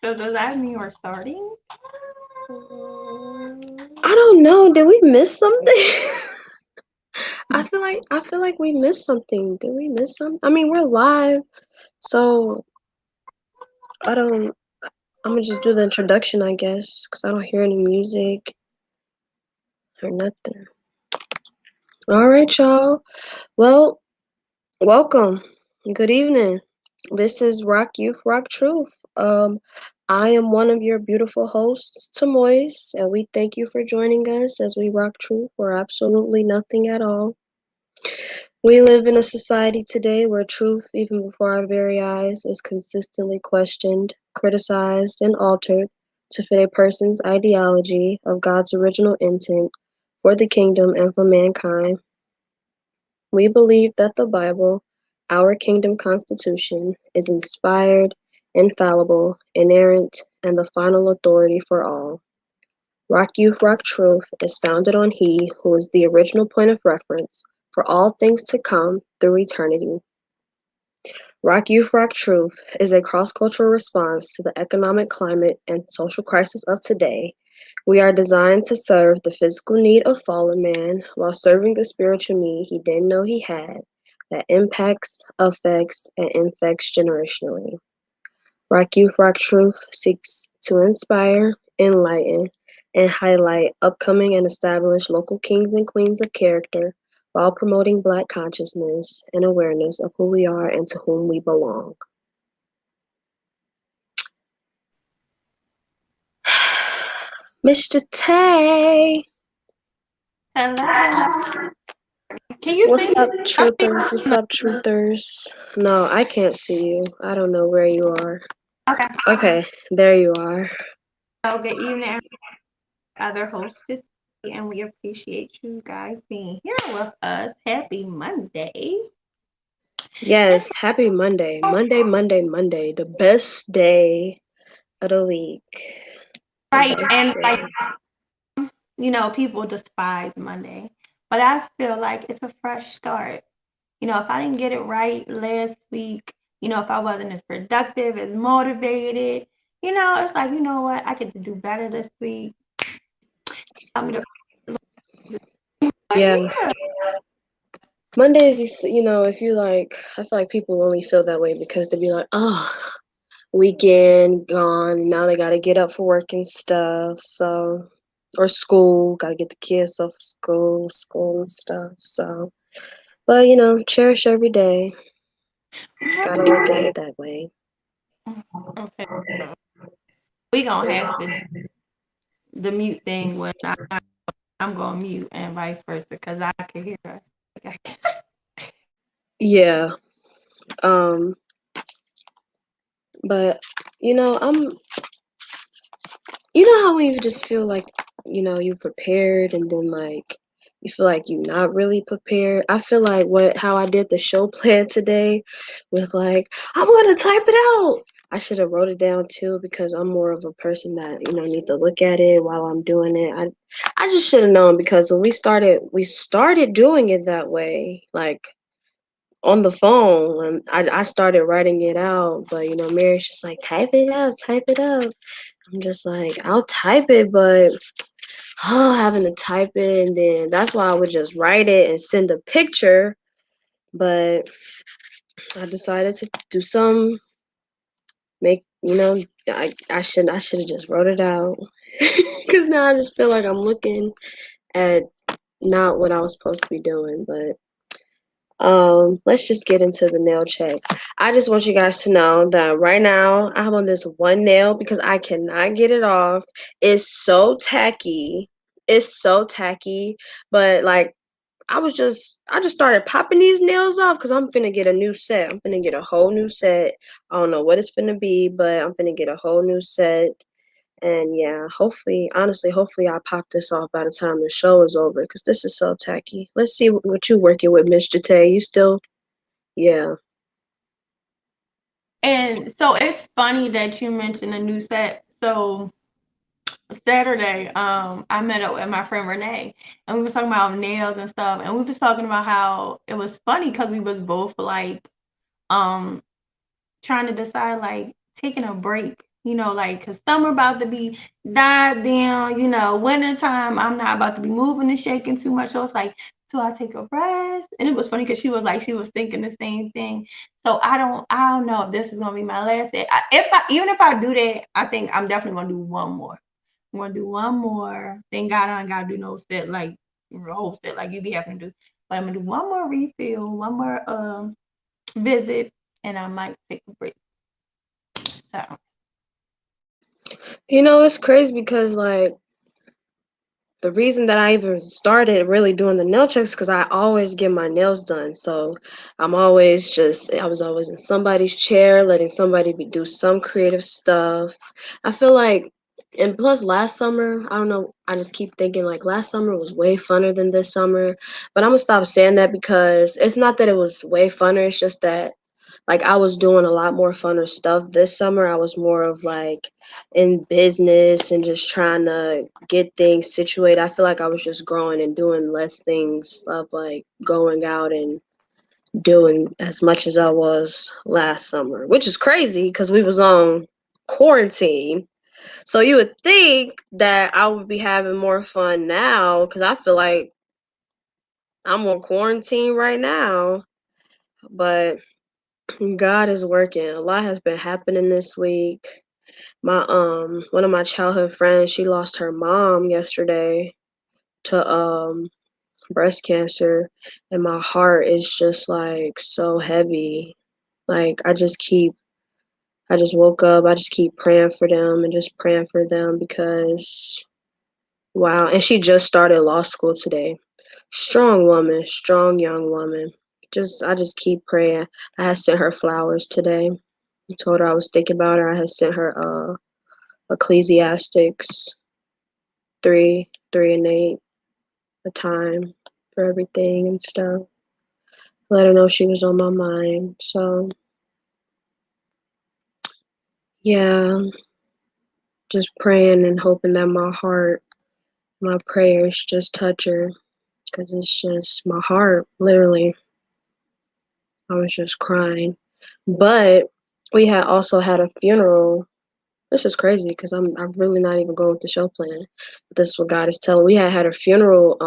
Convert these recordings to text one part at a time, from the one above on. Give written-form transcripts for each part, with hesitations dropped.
So does that mean we're starting? I don't know. Did we miss something? I feel like we missed something. Did we miss something? I mean, we're live, so I don't. I'm gonna just do the introduction, I guess, because I don't hear any music or nothing. All right, y'all. Well, welcome. Good evening. This is Rock Youth, Rock Truth. I am one of your beautiful hosts, Tamois, and we thank you for joining us as we rock truth for absolutely nothing at all. We live in a society today where truth, even before our very eyes, is consistently questioned, criticized, and altered to fit a person's ideology of God's original intent for the kingdom and for mankind. We believe that the Bible, our kingdom constitution, is inspired, infallible, inerrant, and the final authority for all. Rock Youth Rock Truth is founded on He who is the original point of reference for all things to come through eternity. Rock Youth Rock Truth is a cross-cultural response to the economic climate and social crisis of today. We are designed to serve the physical need of fallen man while serving the spiritual need he didn't know he had that impacts, affects, and infects generationally. Rock Youth Rock Truth seeks to inspire, enlighten, and highlight upcoming and established local kings and queens of character while promoting Black consciousness and awareness of who we are and to whom we belong. Mr. Tay, Hello. Can you see what's me? up, truthers? What's up, truthers? No, I can't see you. I don't know where you are. Okay. Okay, there you are. So good evening, other hostess, and we appreciate you guys being here with us. Happy Monday. Yes, happy Monday. Monday. The best day of the week. The Right, best and like day. people despise Monday, but I feel like it's a fresh start. If I didn't get it right last week, if I wasn't as productive, as motivated, it's like, what? I get to do better this week. Tell me to like, Yeah. yeah. Mondays used to, if you like, I feel like people only feel that way because they be like, oh, weekend gone. Now they got to get up for work and stuff. So, or school, got to get the kids off of school and stuff. So, but, cherish every day. Got to look at it that way. Okay, so we gonna have to the mute thing when I'm gonna mute and vice versa because I can hear her. Yeah. Um, but, I'm how when you just feel like, you prepared and then like you feel like you're not really prepared. I feel like how I did the show plan today with like, I'm gonna type it out. I should have wrote it down too because I'm more of a person that, need to look at it while I'm doing it. I just should have known because when we started doing it that way, like on the phone and I started writing it out, but Mary's just like, type it out, type it out. I'm just like, I'll type it, but having to type it, and then that's why I would just write it and send a picture. But I decided to do some make I should have just wrote it out because now I just feel like I'm looking at not what I was supposed to be doing. But let's just get into the nail check. I just want you guys to know that right now I have on this one nail because I cannot get it off. It's so tacky. It's so tacky. But like I just started popping these nails off because I'm finna get a new set. I'm finna get a whole new set. I don't know what it's finna be, but I'm finna get a whole new set. And yeah, hopefully, honestly, hopefully I pop this off by the time the show is over because this is so tacky. Let's see what you working with, Miss Jate. You still, yeah. And so it's funny that you mentioned a new set. So Saturday, I met up with my friend Renee, and we was talking about nails and stuff, and we was talking about how it was funny because we was both like, um, trying to decide like taking a break, like because summer about to be died down, winter time. I'm not about to be moving and shaking too much. So it's like, do I take a rest? And it was funny because she was like, she was thinking the same thing. So I don't know if this is gonna be my last day. Even if I do that, I think I'm definitely gonna do one more. I'm gonna do one more. Thank God I don't gotta do no set like whole set like you be having to do. But I'm gonna do one more refill, one more visit, and I might take a break. So You know, it's crazy because like the reason that I even started really doing the nail checks because I always get my nails done. So I was always in somebody's chair, letting somebody do some creative stuff. I feel like, and plus last summer, I don't know, I just keep thinking like last summer was way funner than this summer. But I'm gonna stop saying that because it's not that it was way funner, it's just that like I was doing a lot more funner stuff this summer. I was more of like in business and just trying to get things situated. I feel like I was just growing and doing less things of like going out and doing as much as I was last summer, which is crazy because we was on quarantine. So you would think that I would be having more fun now because I feel like I'm on quarantine right now, but God is working. A lot has been happening this week. My one of my childhood friends, she lost her mom yesterday to breast cancer, and my heart is just like so heavy. Like I just woke up, I just keep praying for them and just praying for them because wow, and she just started law school today. Strong woman, strong young woman. I just keep praying. I had sent her flowers today. I told her I was thinking about her. I had sent her Ecclesiastics 3 and 8, a time for everything and stuff. Let her know she was on my mind. So yeah, just praying and hoping that my prayers just touch her. Cause it's just my heart, literally. I was just crying. But we had also had a funeral. This is crazy because I'm really not even going with the show plan. But this is what God is telling. We had a funeral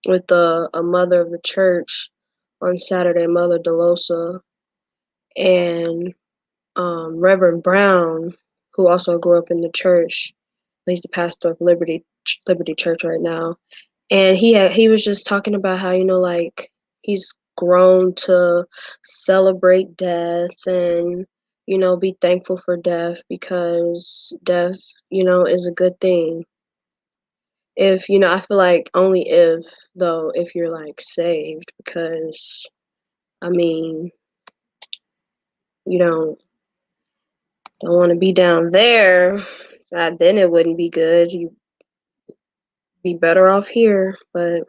with a mother of the church on Saturday, Mother Delosa, and Reverend Brown, who also grew up in the church. He's the pastor of Liberty Church right now, and he was just talking about how like he's grown to celebrate death and be thankful for death because death is a good thing. If I feel like only if though if you're like saved because I mean you don't want to be down there. Then it wouldn't be good. You'd be better off here. But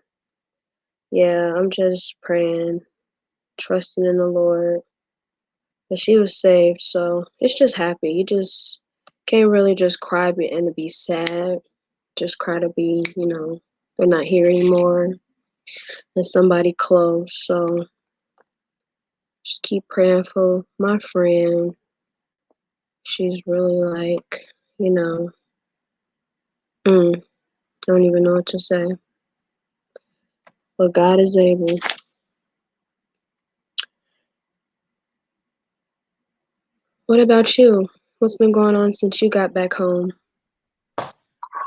yeah, I'm just praying, trusting in the Lord that she was saved. So it's just happy. You just can't really just cry and be sad. Just cry to be, they're not here anymore. And somebody close. So just keep praying for my friend. She's really like, you know, I don't even know what to say. But God is able. What about you? What's been going on since you got back home?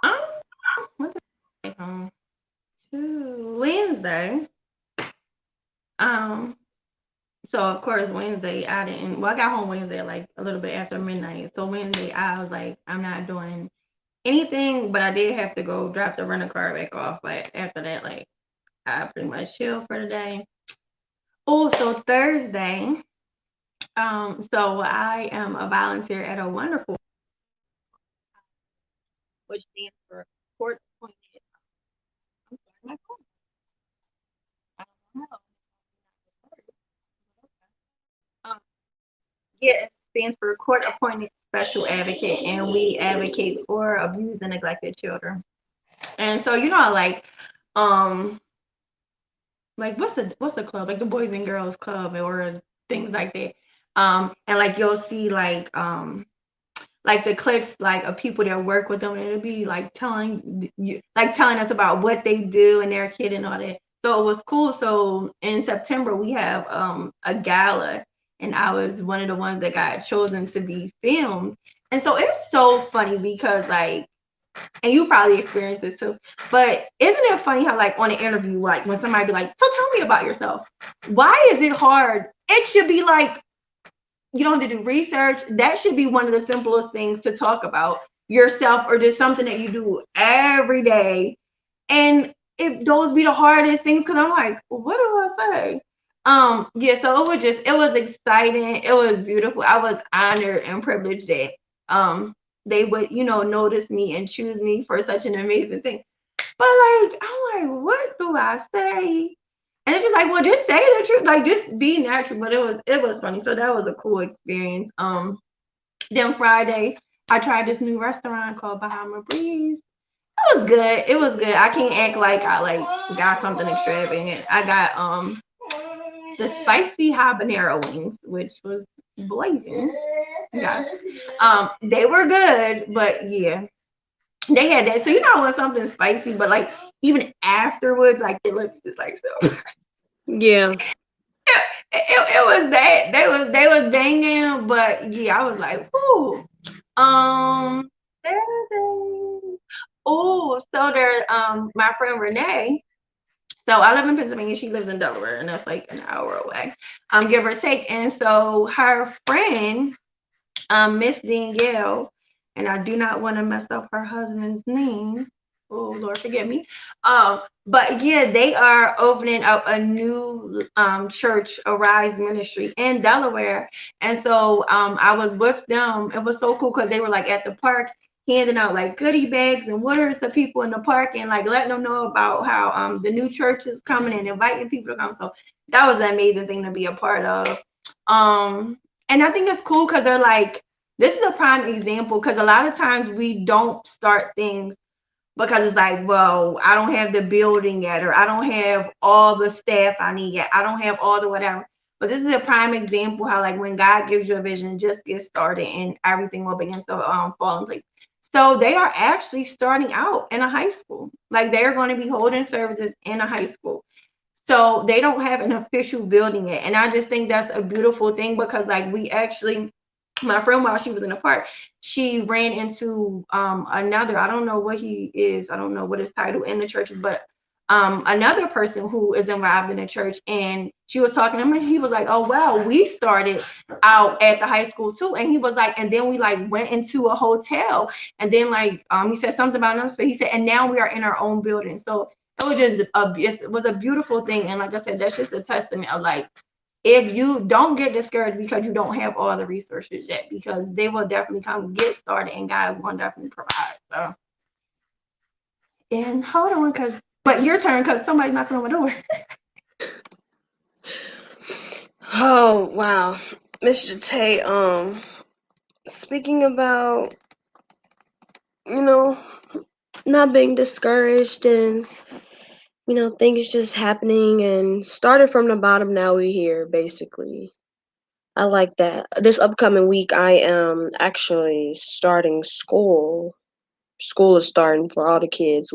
um, what did I say, Wednesday. Um, so of course Wednesday I didn't. Well, I got home Wednesday like a little bit after midnight. So Wednesday I was like, I'm not doing anything, but I did have to go drop the rental car back off. But after that, like I pretty much chill for the day. Oh, so Thursday. So I am a volunteer at a wonderful which stands for Court Appointed. I'm sorry, my phone. I don't know. Yeah, it stands for Court Appointed Special Advocate, and we advocate for abused and neglected children. And so, um, like what's the club? Like the Boys and Girls Club or things like that. And like you'll see like the clips like of people that work with them, and it'll be like telling us about what they do and their kid and all that. So it was cool. So in September we have a gala, and I was one of the ones that got chosen to be filmed. And so it's so funny because like, and you probably experienced this too, but isn't it funny how like on an interview, like when somebody be like, so tell me about yourself, why is it hard? It should be like, you don't have to do research. That should be one of the simplest things to talk about yourself, or just something that you do every day. And if those be the hardest things, because I'm like, what do I say? Yeah, so it was exciting. It was beautiful. I was honored and privileged that they would, notice me and choose me for such an amazing thing. But like, I'm like, what do I say? And it's just like, well, just say the truth, like just be natural. But it was funny. So that was a cool experience. Then Friday, I tried this new restaurant called Bahama Breeze. It was good. It was good. I can't act like I like got something extravagant. I got the spicy habanero wings, which was blazing. Yes. They were good, but yeah, they had that. So you know I want something spicy, but like even afterwards, like your lips is like so. Yeah. It was that they was banging, but yeah, I was like, ooh. Saturday. Oh, so there, my friend Renee. So I live in Pennsylvania. She lives in Delaware, and that's like an hour away, give or take. And so her friend, Miss Danielle, and I do not want to mess up her husband's name. Oh Lord, forgive me. But yeah, they are opening up a new church, Arise Ministry in Delaware, and so I was with them. It was so cool because they were like at the park handing out like goodie bags and waters to people in the park, and like letting them know about how the new church is coming and inviting people to come. So that was an amazing thing to be a part of. And I think it's cool because they're like, this is a prime example, because a lot of times we don't start things because it's like, well, I don't have the building yet, or I don't have all the staff I need yet, I don't have all the whatever. But this is a prime example how like when God gives you a vision, just get started and everything will begin to fall in place. So they are actually starting out in a high school. Like they're going to be holding services in a high school. So they don't have an official building yet. And I just think that's a beautiful thing, because like we actually, my friend, while she was in the park, she ran into another, I don't know what he is, I don't know what his title in the church is, but another person who is involved in the church, and she was talking to him, and he was like, oh wow, we started out at the high school too. And he was like, and then we like went into a hotel, and then like he said something about us, but he said, and now we are in our own building. So it was just it was a beautiful thing. And like I said, that's just a testament of like, if you don't get discouraged because you don't have all the resources yet, because they will definitely come, get started, and God's going to definitely provide. So, and hold on, but your turn, because somebody's knocking on my door. Oh wow, Mr. Tay. Speaking about, you know, not being discouraged and, things just happening and started from the bottom. Now we're here, basically. I like that. This upcoming week, I am actually starting school. School is starting for all the kids.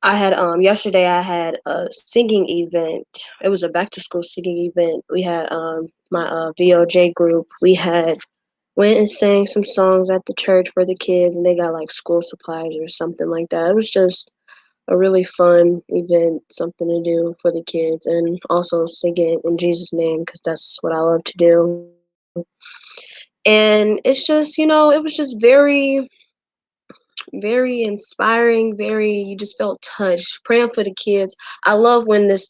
I had yesterday I had a singing event. It was a back to school singing event. We had my VOJ group. We had went and sang some songs at the church for the kids, and they got like school supplies or something like that. It was just a really fun event, something to do for the kids, and also sing it in Jesus' name, because that's what I love to do. And it's just, it was just very very inspiring, very you just felt touched, praying for the kids. I love this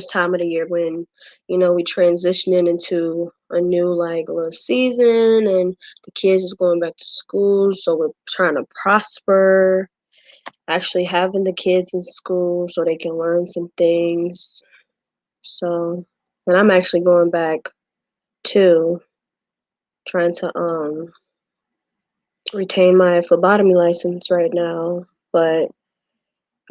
time of the year when, we transitioning into a new like little season and the kids is going back to school, so we're trying to prosper, actually having the kids in school so they can learn some things. So, and I'm actually going back too, trying to retain my phlebotomy license right now, but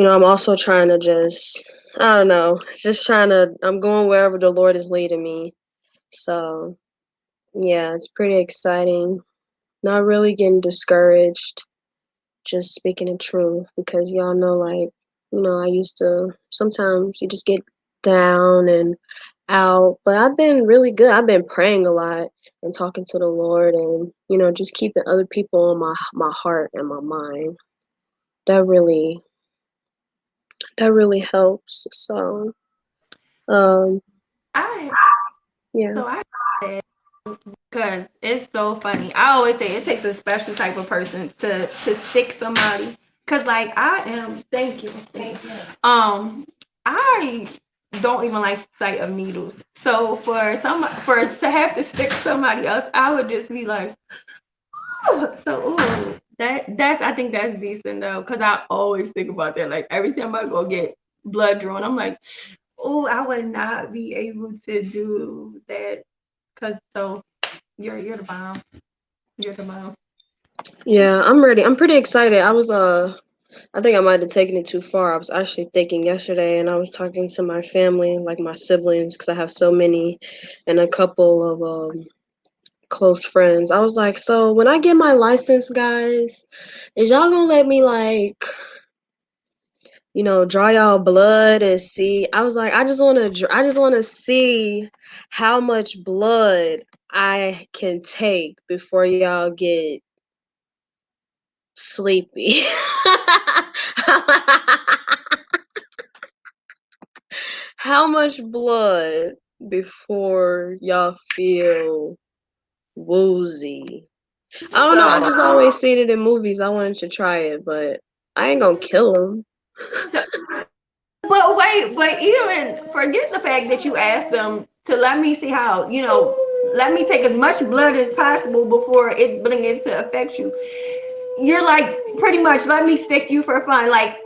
I'm also trying to just, I don't know, just trying to, I'm going wherever the Lord is leading me. So, yeah, it's pretty exciting. Not really getting discouraged, just speaking the truth because y'all know, like, I used to, sometimes you just get down and out, but I've been really good. I've been praying a lot and talking to the Lord and, just keeping other people on my heart and my mind. That really, that really helps. So, um, I yeah. so I because it's so funny. I always say it takes a special type of person to stick somebody. Cause like I am, thank you. I don't even like the sight of needles. So for to have to stick somebody else, I would just be like, oh, so ooh, that's I think that's decent though, cause I always think about that. Like every time I go get blood drawn, I'm like, oh, I would not be able to do that. Cause so you're the bomb. You're the bomb. Yeah, I'm ready. I'm pretty excited. I think I might have taken it too far. I was actually thinking yesterday and I was talking to my family, like my siblings, because I have so many and a couple of close friends. I was like, so when I get my license, guys, is y'all gonna let me like, draw y'all blood and see? I was like, I just wanna see how much blood I can take before y'all get sleepy. How much blood before y'all feel woozy? I don't know. I So just always seen it in movies. I wanted to try it, but I ain't gonna kill him. but wait, but even forget the fact that you asked them to let me see how, let me take as much blood as possible before it begins to affect you. You're like pretty much let me stick you for fun. Like,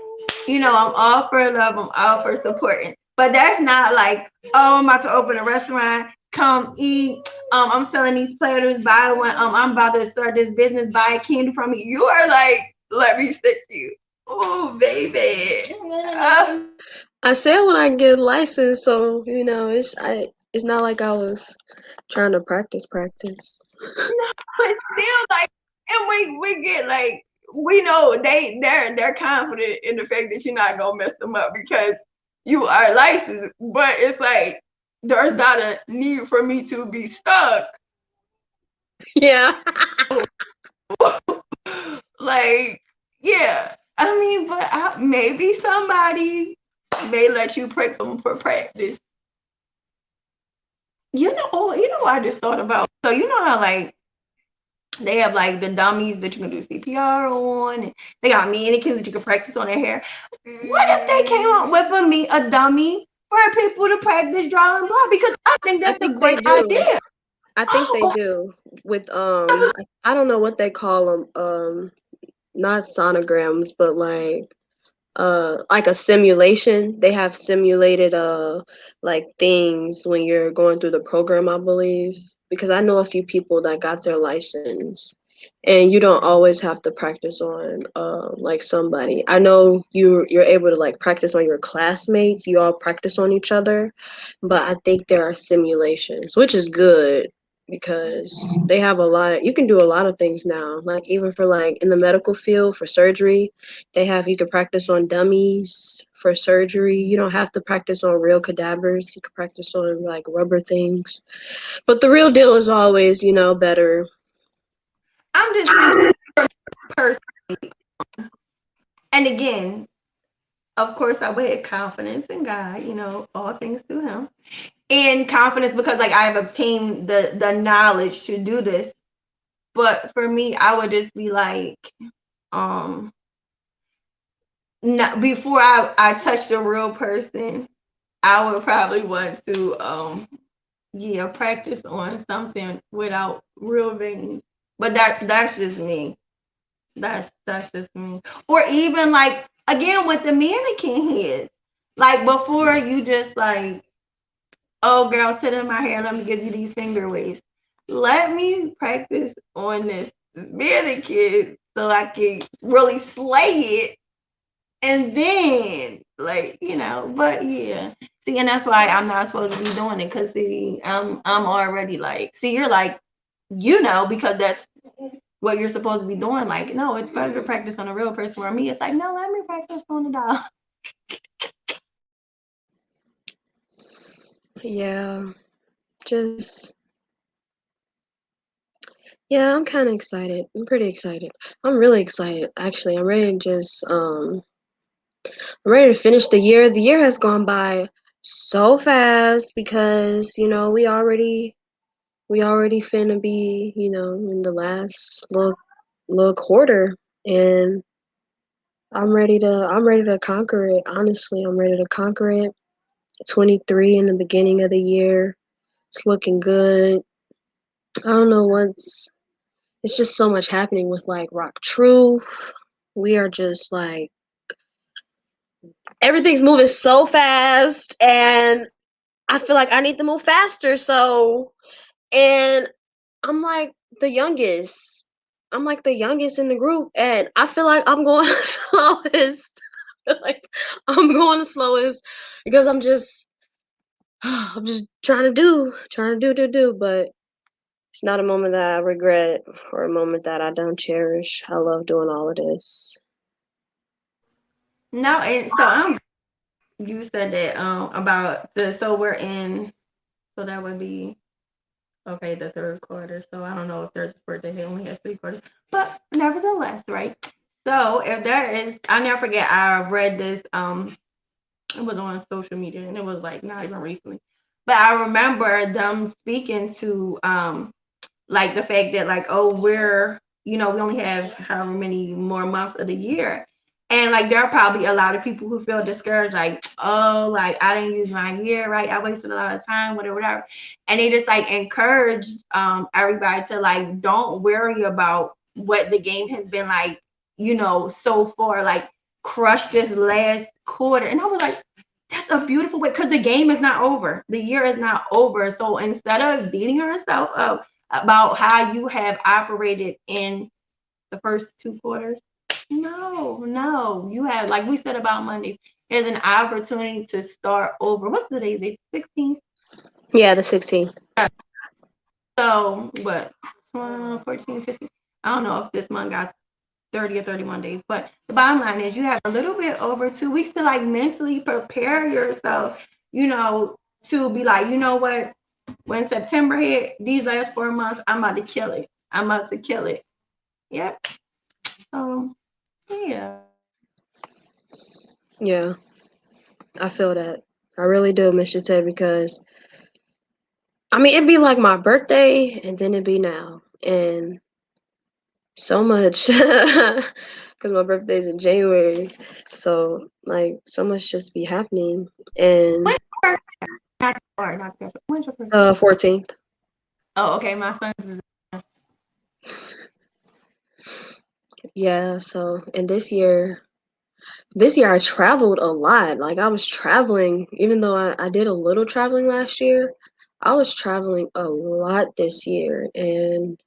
I'm all for love, I'm all for supporting. But that's not like, oh, I'm about to open a restaurant, come eat. I'm selling these platters, buy one. I'm about to start this business, buy a candle from me. You are like, let me stick you. Oh, baby. I said when I get a license, so it's not like I was trying to practice. But still, like, and we get like, we know they're confident in the fact that you're not gonna mess them up because you are licensed. But it's like there's not a need for me to be stuck. Yeah. Like, yeah, I mean, but maybe somebody may let you prick them for practice. What I just thought about. So you know how like they have like the dummies that you can do CPR on, and they got mannequins that you can practice on their hair. What if they came up with a dummy for people to practice drawing blood? Because I think I that's a think they great do. idea. I think they Oh, do with I don't know what they call them not sonograms but like a simulation. They have simulated like things when you're going through the program, I believe, because I know a few people that got their license and you don't always have to practice on like somebody. I know you're able to like practice on your classmates. You all practice on each other, but I think there are simulations, which is good because they have a lot. You can do a lot of things now, like even for like in the medical field for surgery, you can practice on dummies for surgery. You don't have to practice on real cadavers. You can practice on like rubber things. But the real deal is always, better. I'm just thinking person. And again, of course, I would have confidence in God. All things through Him, and confidence because like I have obtained the knowledge to do this. But for me, I would just be like, um not before I touch a real person, I would probably want to yeah, practice on something without real veins. But that's just me. That's just me. Or even like again with the mannequin heads. Like before you just like, oh girl, sit in my hair, let me give you these finger waves. Let me practice on this mannequin so I can really slay it and then like but yeah, see, and that's why I'm not supposed to be doing it because see I'm already like, see, you're like, because that's what you're supposed to be doing, like, no, it's better to practice on a real person. Where me, it's like, no, let me practice on the doll. Yeah, just yeah, I'm kind of excited. I'm pretty excited. I'm really excited, actually. I'm ready to finish the year. The year has gone by so fast because, we already finna be, in the last little quarter, and I'm ready to conquer it. Honestly, I'm ready to conquer it. 23 in the beginning of the year. It's looking good. I don't know what's it's just so much happening with like Rock Truth. We are just like everything's moving so fast, and I feel like I need to move faster. And I'm like the youngest. I'm like the youngest in the group, and I feel like I'm going the slowest. I feel like I'm going the slowest because I'm just trying to do, but it's not a moment that I regret or a moment that I don't cherish. I love doing all of this. No, and so you said that about the, so we're in, so that would be okay, the third quarter. So I don't know if there's a birthday he only has 3 quarters, but nevertheless, right? So if there is, I never forget, I read this, it was on social media and it was like not even recently, but I remember them speaking to like the fact that like, oh, we're, we only have however many more months of the year, and like there are probably a lot of people who feel discouraged, like, oh, like I didn't use my year right, I wasted a lot of time, whatever, and they just like encouraged everybody to like, don't worry about what the game has been like, so far, like crush this last quarter. And I was like, that's a beautiful way, because the game is not over, the year is not over. So instead of beating yourself up about how you have operated in the first 2 quarters, no, you have, like we said about Mondays, there's an opportunity to start over. What's the day? The 16th. Yeah, the 16th. So what, 14, 15, I don't know if this month got 30 or 31 days. But the bottom line is you have a little bit over 2 weeks to like mentally prepare yourself, to be like, you know what, when September hit, these last 4 months, I'm about to kill it. I'm about to kill it. Yep. So yeah. Yeah, I feel that. I really do, Miss Shate, because I mean it'd be like my birthday and then it'd be now. And so much because my birthday's in January. So like so much just be happening. And When's your birthday? Not or not your, when's your birthday? 14th. Oh, okay. My son's is Yeah, so and this year I traveled a lot. Like I was traveling, even though I did a little traveling last year, I was traveling a lot this year and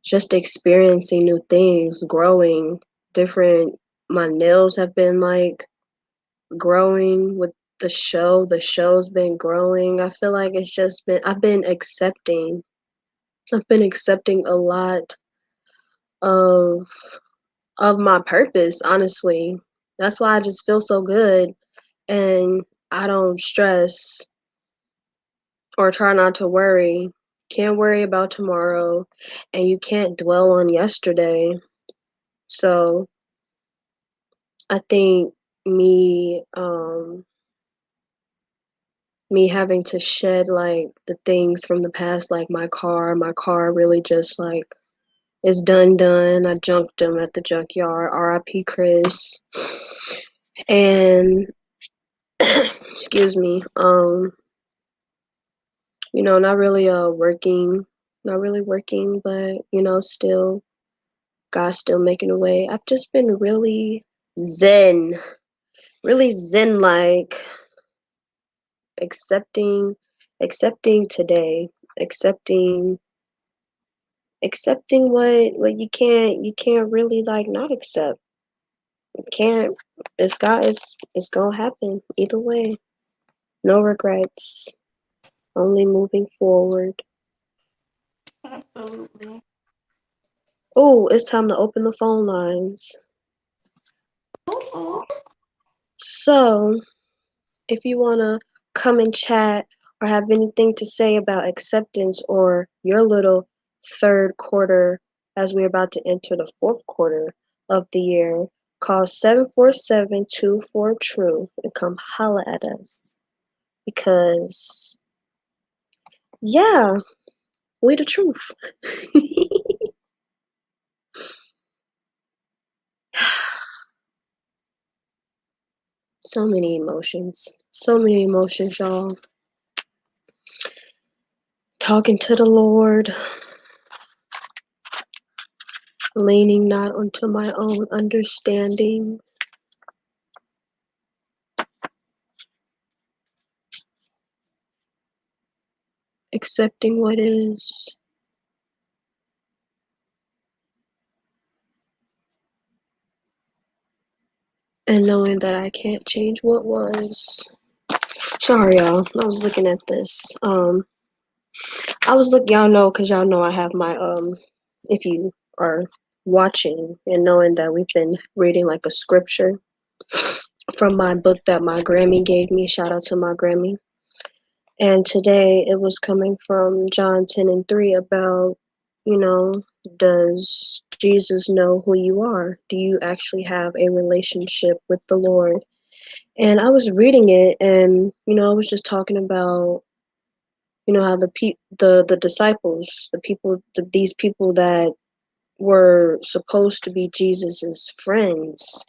just experiencing new things, growing different. My nails have been like growing with the show. The show's been growing. I feel like I've been accepting a lot of my purpose, honestly. That's why I just feel so good, and I don't stress or try not to worry. Can't worry about tomorrow, and you can't dwell on yesterday. So I think me me having to shed like the things from the past, like my car really just like It's done. I junked him at the junkyard. R.I.P. Chris. And excuse me. Not really not really working, but still God's still making a way. I've just been zen, really zen like accepting accepting today, accepting accepting what you can't really like not accept. You can't it's gonna happen either way. No regrets. Only moving forward. Absolutely. Oh, it's time to open the phone lines. Ooh. So, if you want to come and chat or have anything to say about acceptance or your little third quarter as we're about to enter the fourth quarter of the year, call 747-24 truth and come holla at us. Because, yeah, we the truth. So many emotions. So many emotions, y'all. Talking to the Lord, leaning not unto my own understanding, accepting what is, and knowing that I can't change what was. Sorry, y'all. I was looking at this. Y'all know, because y'all know I have my, if you are watching and knowing that we've been reading like a scripture from my book that my Grammy gave me. Shout out to my Grammy. And today it was coming from John 10:3 about, you know, does Jesus know who you are? Do you actually have a relationship with the Lord? And I was reading it, and I was just talking about, how the disciples, these people that were supposed to be Jesus's friends,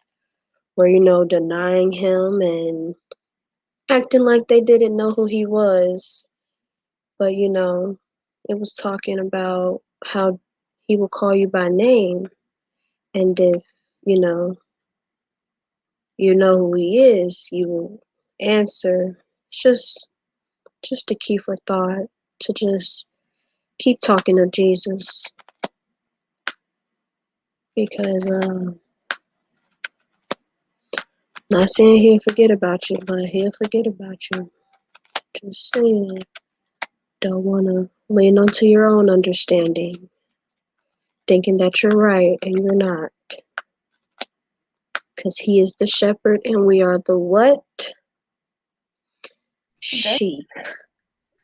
were denying him and acting like they didn't know who he was. But it was talking about how he will call you by name, and if you know who he is, you will answer. Just just to keep for thought, to just keep talking to Jesus, because not saying he'll forget about you, but he'll forget about you. Just saying, don't wanna lean onto your own understanding, thinking that you're right and you're not, because he is the shepherd and we are the what? Good. Sheep.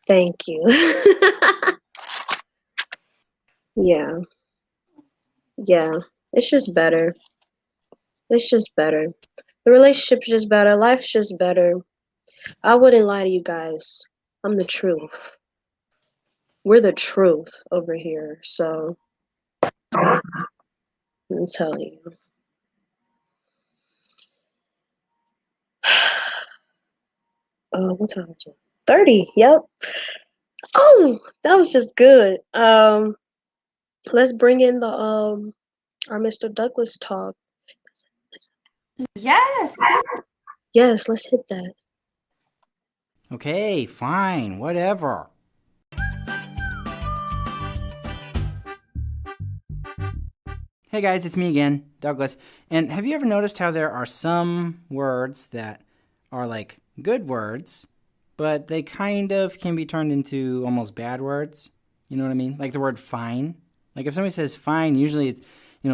Thank you. Yeah, yeah. It's just better. It's just better. The relationship's just better. Life's just better. I wouldn't lie to you guys. I'm the truth. We're the truth over here. So I'm telling you. What time is it? 30. Yep. Oh, that was just good. Let's bring in the our Mr. Douglas talk. Yes. Yes, let's hit that. Okay, fine, whatever. Hey guys, it's me again, Douglas. And have you ever noticed how there are some words that are like good words, but they kind of can be turned into almost bad words? You know what I mean? Like the word fine. Like if somebody says fine, usually it's,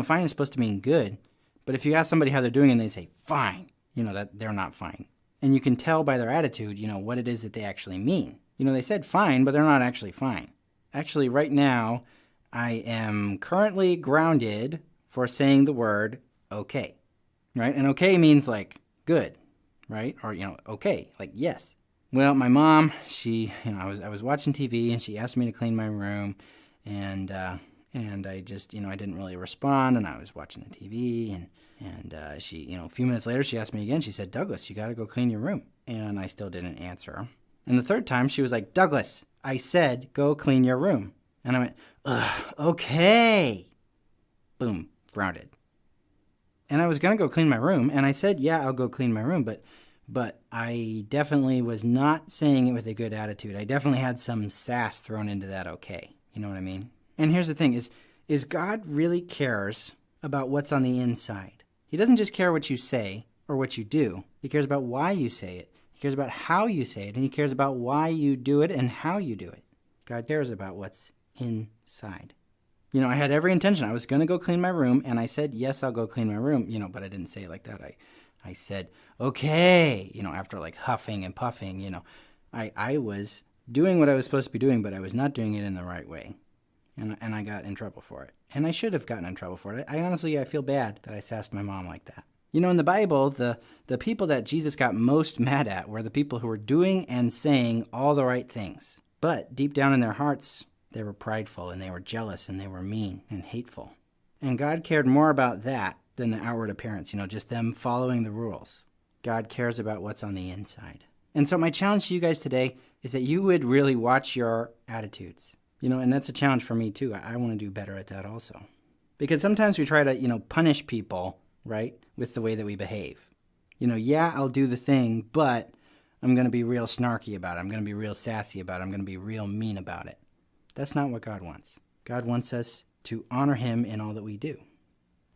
fine is supposed to mean good. But if you ask somebody how they're doing and they say fine, that they're not fine. And you can tell by their attitude, what it is that they actually mean. They said fine, but they're not actually fine. Actually, right now, I am currently grounded for saying the word okay, right? And okay means like good, right? Or, okay, like yes. Well, my mom, she, I was watching TV and she asked me to clean my room, and And I just, I didn't really respond, and I was watching the TV, and she, a few minutes later, she asked me again. She said, Douglas, you got to go clean your room. And I still didn't answer her. And the third time, she was like, Douglas, I said, go clean your room. And I went, ugh, okay. Boom, grounded. And I was going to go clean my room, and I said, yeah, I'll go clean my room, but I definitely was not saying it with a good attitude. I definitely had some sass thrown into that okay. You know what I mean? And here's the thing, is God really cares about what's on the inside. He doesn't just care what you say or what you do. He cares about why you say it. He cares about how you say it, and he cares about why you do it and how you do it. God cares about what's inside. I had every intention. I was going to go clean my room, and I said, yes, I'll go clean my room, but I didn't say it like that. I said, okay, after like huffing and puffing, I was doing what I was supposed to be doing, but I was not doing it in the right way. And I got in trouble for it. And I should have gotten in trouble for it. I honestly feel bad that I sassed my mom like that. In the Bible, the people that Jesus got most mad at were the people who were doing and saying all the right things. But deep down in their hearts, they were prideful, and they were jealous, and they were mean and hateful. And God cared more about that than the outward appearance, just them following the rules. God cares about what's on the inside. And so my challenge to you guys today is that you would really watch your attitudes. And that's a challenge for me too. I want to do better at that also. Because sometimes we try to, punish people, right, with the way that we behave. Yeah, I'll do the thing, but I'm going to be real snarky about it. I'm going to be real sassy about it. I'm going to be real mean about it. That's not what God wants. God wants us to honor him in all that we do.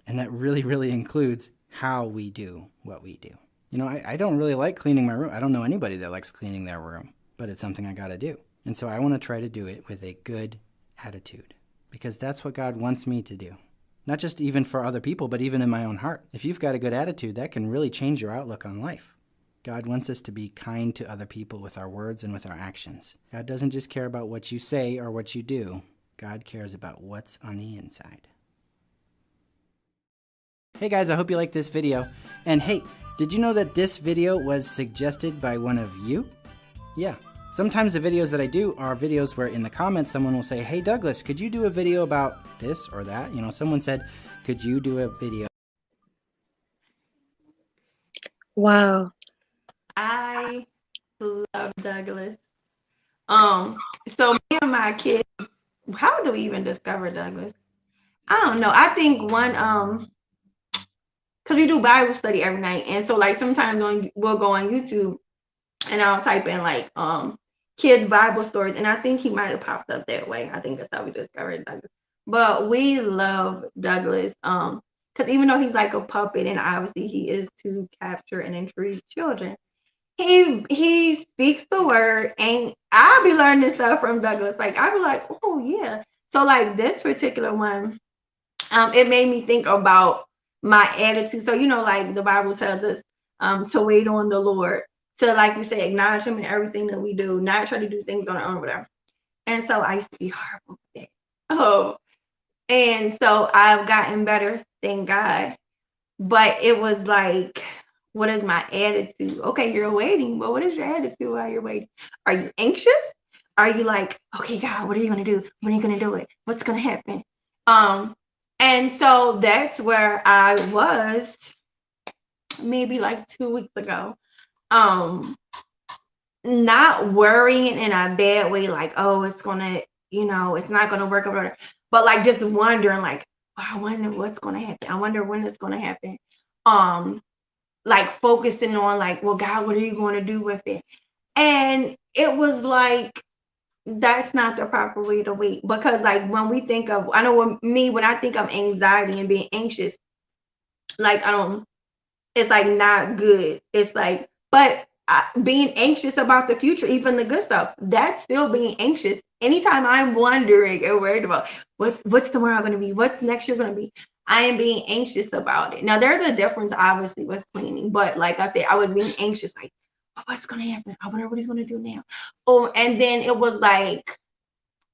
And that really, really includes how we do what we do. I don't really like cleaning my room. I don't know anybody that likes cleaning their room, but it's something I got to do. And so I want to try to do it with a good attitude, because that's what God wants me to do. Not just even for other people, but even in my own heart. If you've got a good attitude, that can really change your outlook on life. God wants us to be kind to other people with our words and with our actions. God doesn't just care about what you say or what you do. God cares about what's on the inside. Hey guys, I hope you liked this video. And hey, did you know that this video was suggested by one of you? Yeah. Sometimes the videos that I do are videos where in the comments someone will say, hey Douglas, could you do a video about this or that? Someone said, could you do a video? Wow. I love Douglas. So me and my kids, how do we even discover Douglas? I don't know. I think one, because we do Bible study every night, and so like sometimes we'll go on YouTube and I'll type in like kids Bible stories, and I think he might have popped up that way. I think that's how we discovered Douglas. But we love Douglas, because even though he's like a puppet, and obviously he is to capture and intrigue children, he speaks the word, and I'll be learning stuff from Douglas. Like I'll be like, oh yeah. So like this particular one, it made me think about my attitude. So like the Bible tells us to wait on the Lord, to, like you say, acknowledge him in everything that we do, not try to do things on our own, whatever. And so I used to be horrible with that. Oh, and so I've gotten better, thank God. But it was like, what is my attitude? Okay, you're waiting, but what is your attitude while you're waiting? Are you anxious? Are you like, okay, God, what are you gonna do? When are you gonna do it? What's gonna happen? And so that's where I was maybe like 2 weeks ago. Not worrying in a bad way, like, oh, it's gonna, it's not gonna work over, but like just wondering, like, oh, I wonder what's gonna happen. I wonder when it's gonna happen. Like focusing on like, well, God, what are you going to do with it? And it was like, that's not the proper way to wait, because like when we think of, I know when I think of anxiety and being anxious, like it's like not good. It's like, but being anxious about the future, even the good stuff, that's still being anxious. Anytime I'm wondering and worried about what's tomorrow going to be, what's next year going to be, I am being anxious about it. Now there's a difference obviously with planning, but like I said, I was being anxious, like, oh, what's going to happen? I wonder what he's going to do now. Oh, and then it was like,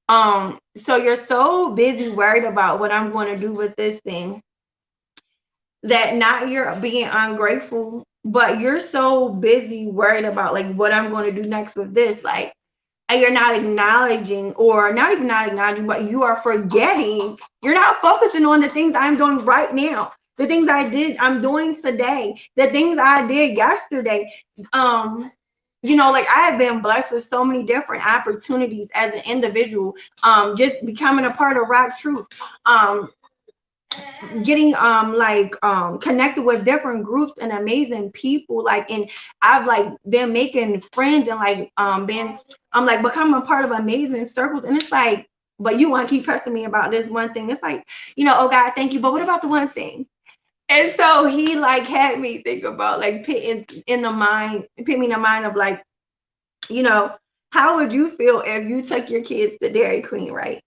so you're so busy worried about what I'm going to do with this thing, that not you're being ungrateful, but you're so busy worried about like what I'm going to do next with this. Like and you're not acknowledging, or not even not acknowledging, but you are forgetting, you're not focusing on the things I'm doing right now, the things I'm doing today, the things I did yesterday. um like I have been blessed with so many different opportunities as an individual, just becoming a part of Rock Truth, um getting connected with different groups and amazing people, like, and I've like been making friends and like been like becoming a part of amazing circles, and it's like, but you want to keep pressing me about this one thing. It's like, oh God, thank you, but what about the one thing? And so he like had me think about like put me in the mind of like, you know how would you feel if you took your kids to Dairy Queen, right?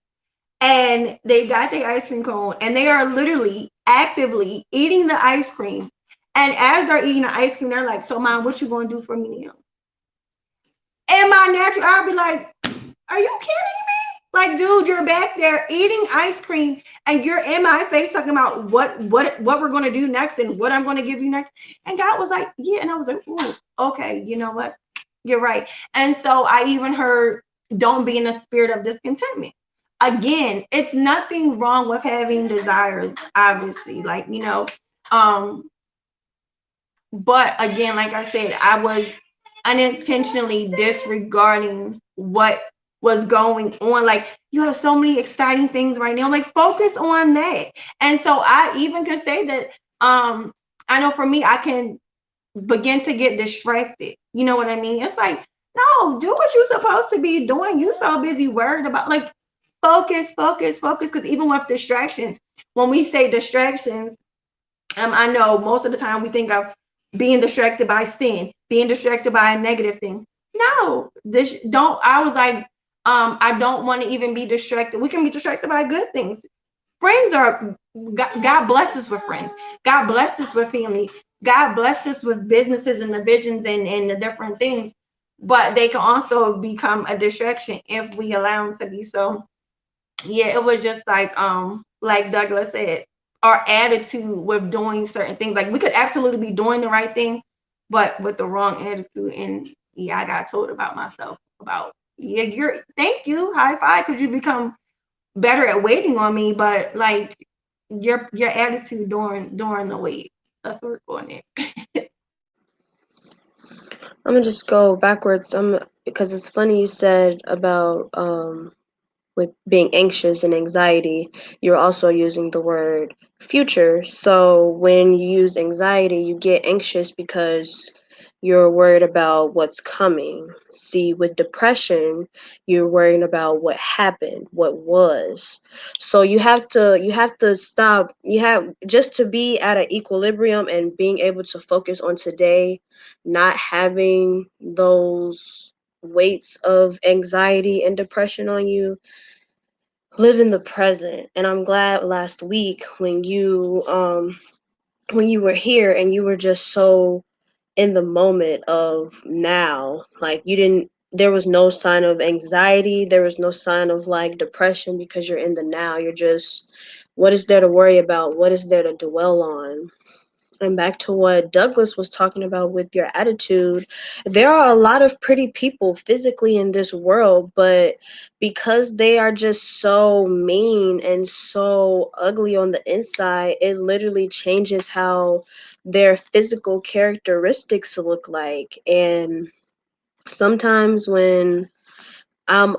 And they got the ice cream cone and they are literally actively eating the ice cream. And as they're eating the ice cream, they're like, "So, mom, what you gonna do for me now?" And my natural, I'll be like, "Are you kidding me? Like, dude, you're back there eating ice cream and you're in my face talking about what we're gonna do next and what I'm gonna give you next." And God was like, "Yeah," and I was like, "Ooh, okay, you know what? You're right." And so I even heard, "Don't be in a spirit of discontentment." Again, it's nothing wrong with having desires, obviously, like, um, but again, like I said, I was unintentionally disregarding what was going on. Like, you have so many exciting things right now. Like, focus on that. And so I even can say that I know for me, I can begin to get distracted. You know what I mean? It's like, no, do what you're supposed to be doing. You so busy worried about, like, focus, focus, focus. Because even with distractions, when we say distractions, I know most of the time we think of being distracted by sin, being distracted by a negative thing. No, this don't. I was like, I don't want to even be distracted. We can be distracted by good things. Friends are, God blessed us with friends. God blessed us with family. God blessed us with businesses and the visions and the different things. But they can also become a distraction if we allow them to be. So yeah, it was just like Douglas said, our attitude with doing certain things. Like, we could absolutely be doing the right thing, but with the wrong attitude. And yeah, I got told about myself about, yeah, you're, thank you, high five, could you become better at waiting on me, but like your attitude during the wait. Let's work on it. I'm gonna just go backwards. Because it's funny you said about with being anxious and anxiety, you're also using the word future. So when you use anxiety, you get anxious because you're worried about what's coming. See, with depression, you're worrying about what happened, what was. So you have to stop. You have just to be at an equilibrium and being able to focus on today, not having those weights of anxiety and depression on you. Live in the present. And I'm glad last week when you were here and you were just so in the moment of now, like you didn't there was no sign of anxiety, there was no sign of like depression, because you're in the now. You're just, what is there to worry about, what is there to dwell on? And back to what Douglas was talking about with your attitude, there are a lot of pretty people physically in this world, but because they are just so mean and so ugly on the inside, it literally changes how their physical characteristics look like. And sometimes when I'm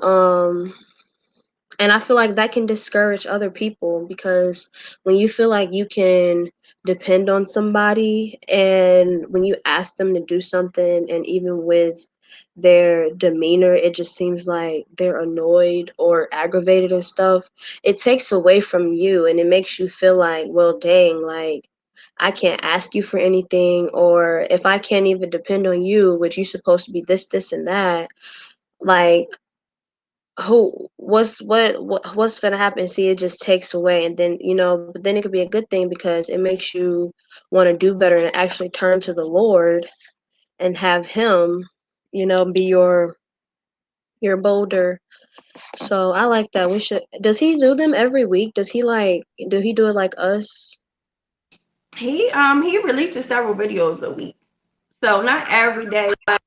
and I feel like that can discourage other people, because when you feel like you can depend on somebody and when you ask them to do something, and even with their demeanor, it just seems like they're annoyed or aggravated and stuff, it takes away from you and it makes you feel like, well, dang, like I can't ask you for anything, or if I can't even depend on you, which you supposed to be this, and that, like who what's gonna happen? See, it just takes away, and then but then it could be a good thing because it makes you want to do better and actually turn to the Lord and have Him, be your boulder. So I like that. We should. Does He do them every week? Does He like? Do He do it like us? He releases several videos a week, so not every day, but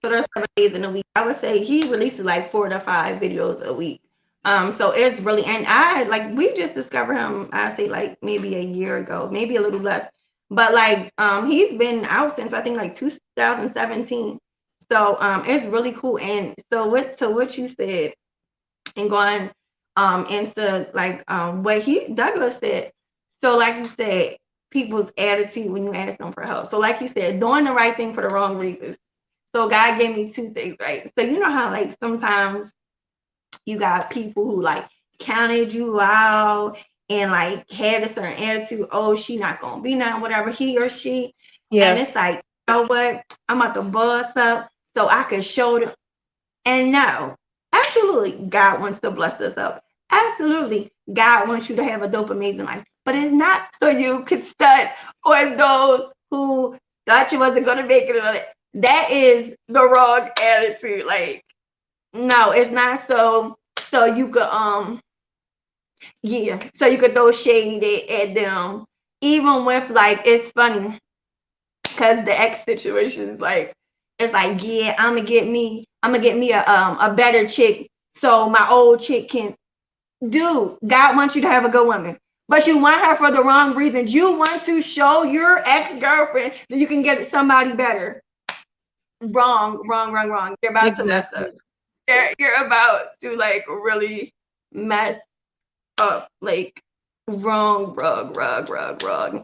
So there's 7 days in a week. I would say he releases like 4 to 5 videos a week. So it's really, and I like we just discovered him. I say like maybe a year ago, maybe a little less, but like he's been out since I think like 2017. So it's really cool. And so what you said and going into like what he Douglas said. So like you said, people's attitude when you ask them for help. So like you said, doing the right thing for the wrong reasons. So God gave me 2 things, right? So you know how like sometimes you got people who like counted you out and like had a certain attitude. Oh, she not gonna be nothing, whatever he or she. And Yeah. it's like, you know what? I'm about to bust up so I can show them. And no, absolutely, God wants to bless us up. Absolutely, God wants you to have a dope, amazing life. But it's not so you can stud on those who thought you wasn't gonna make it. That is the wrong attitude. Like, no, it's not so you could yeah, so you could throw shade at them. Even with like it's funny because the ex situation is like it's like yeah I'm gonna get me a better chick so my old chick can dude God wants you to have a good woman but you want her for the wrong reasons. You want to show your ex-girlfriend that you can get somebody better. Wrong. You're about to mess up. Exactly. You're about to like really mess up. Like wrong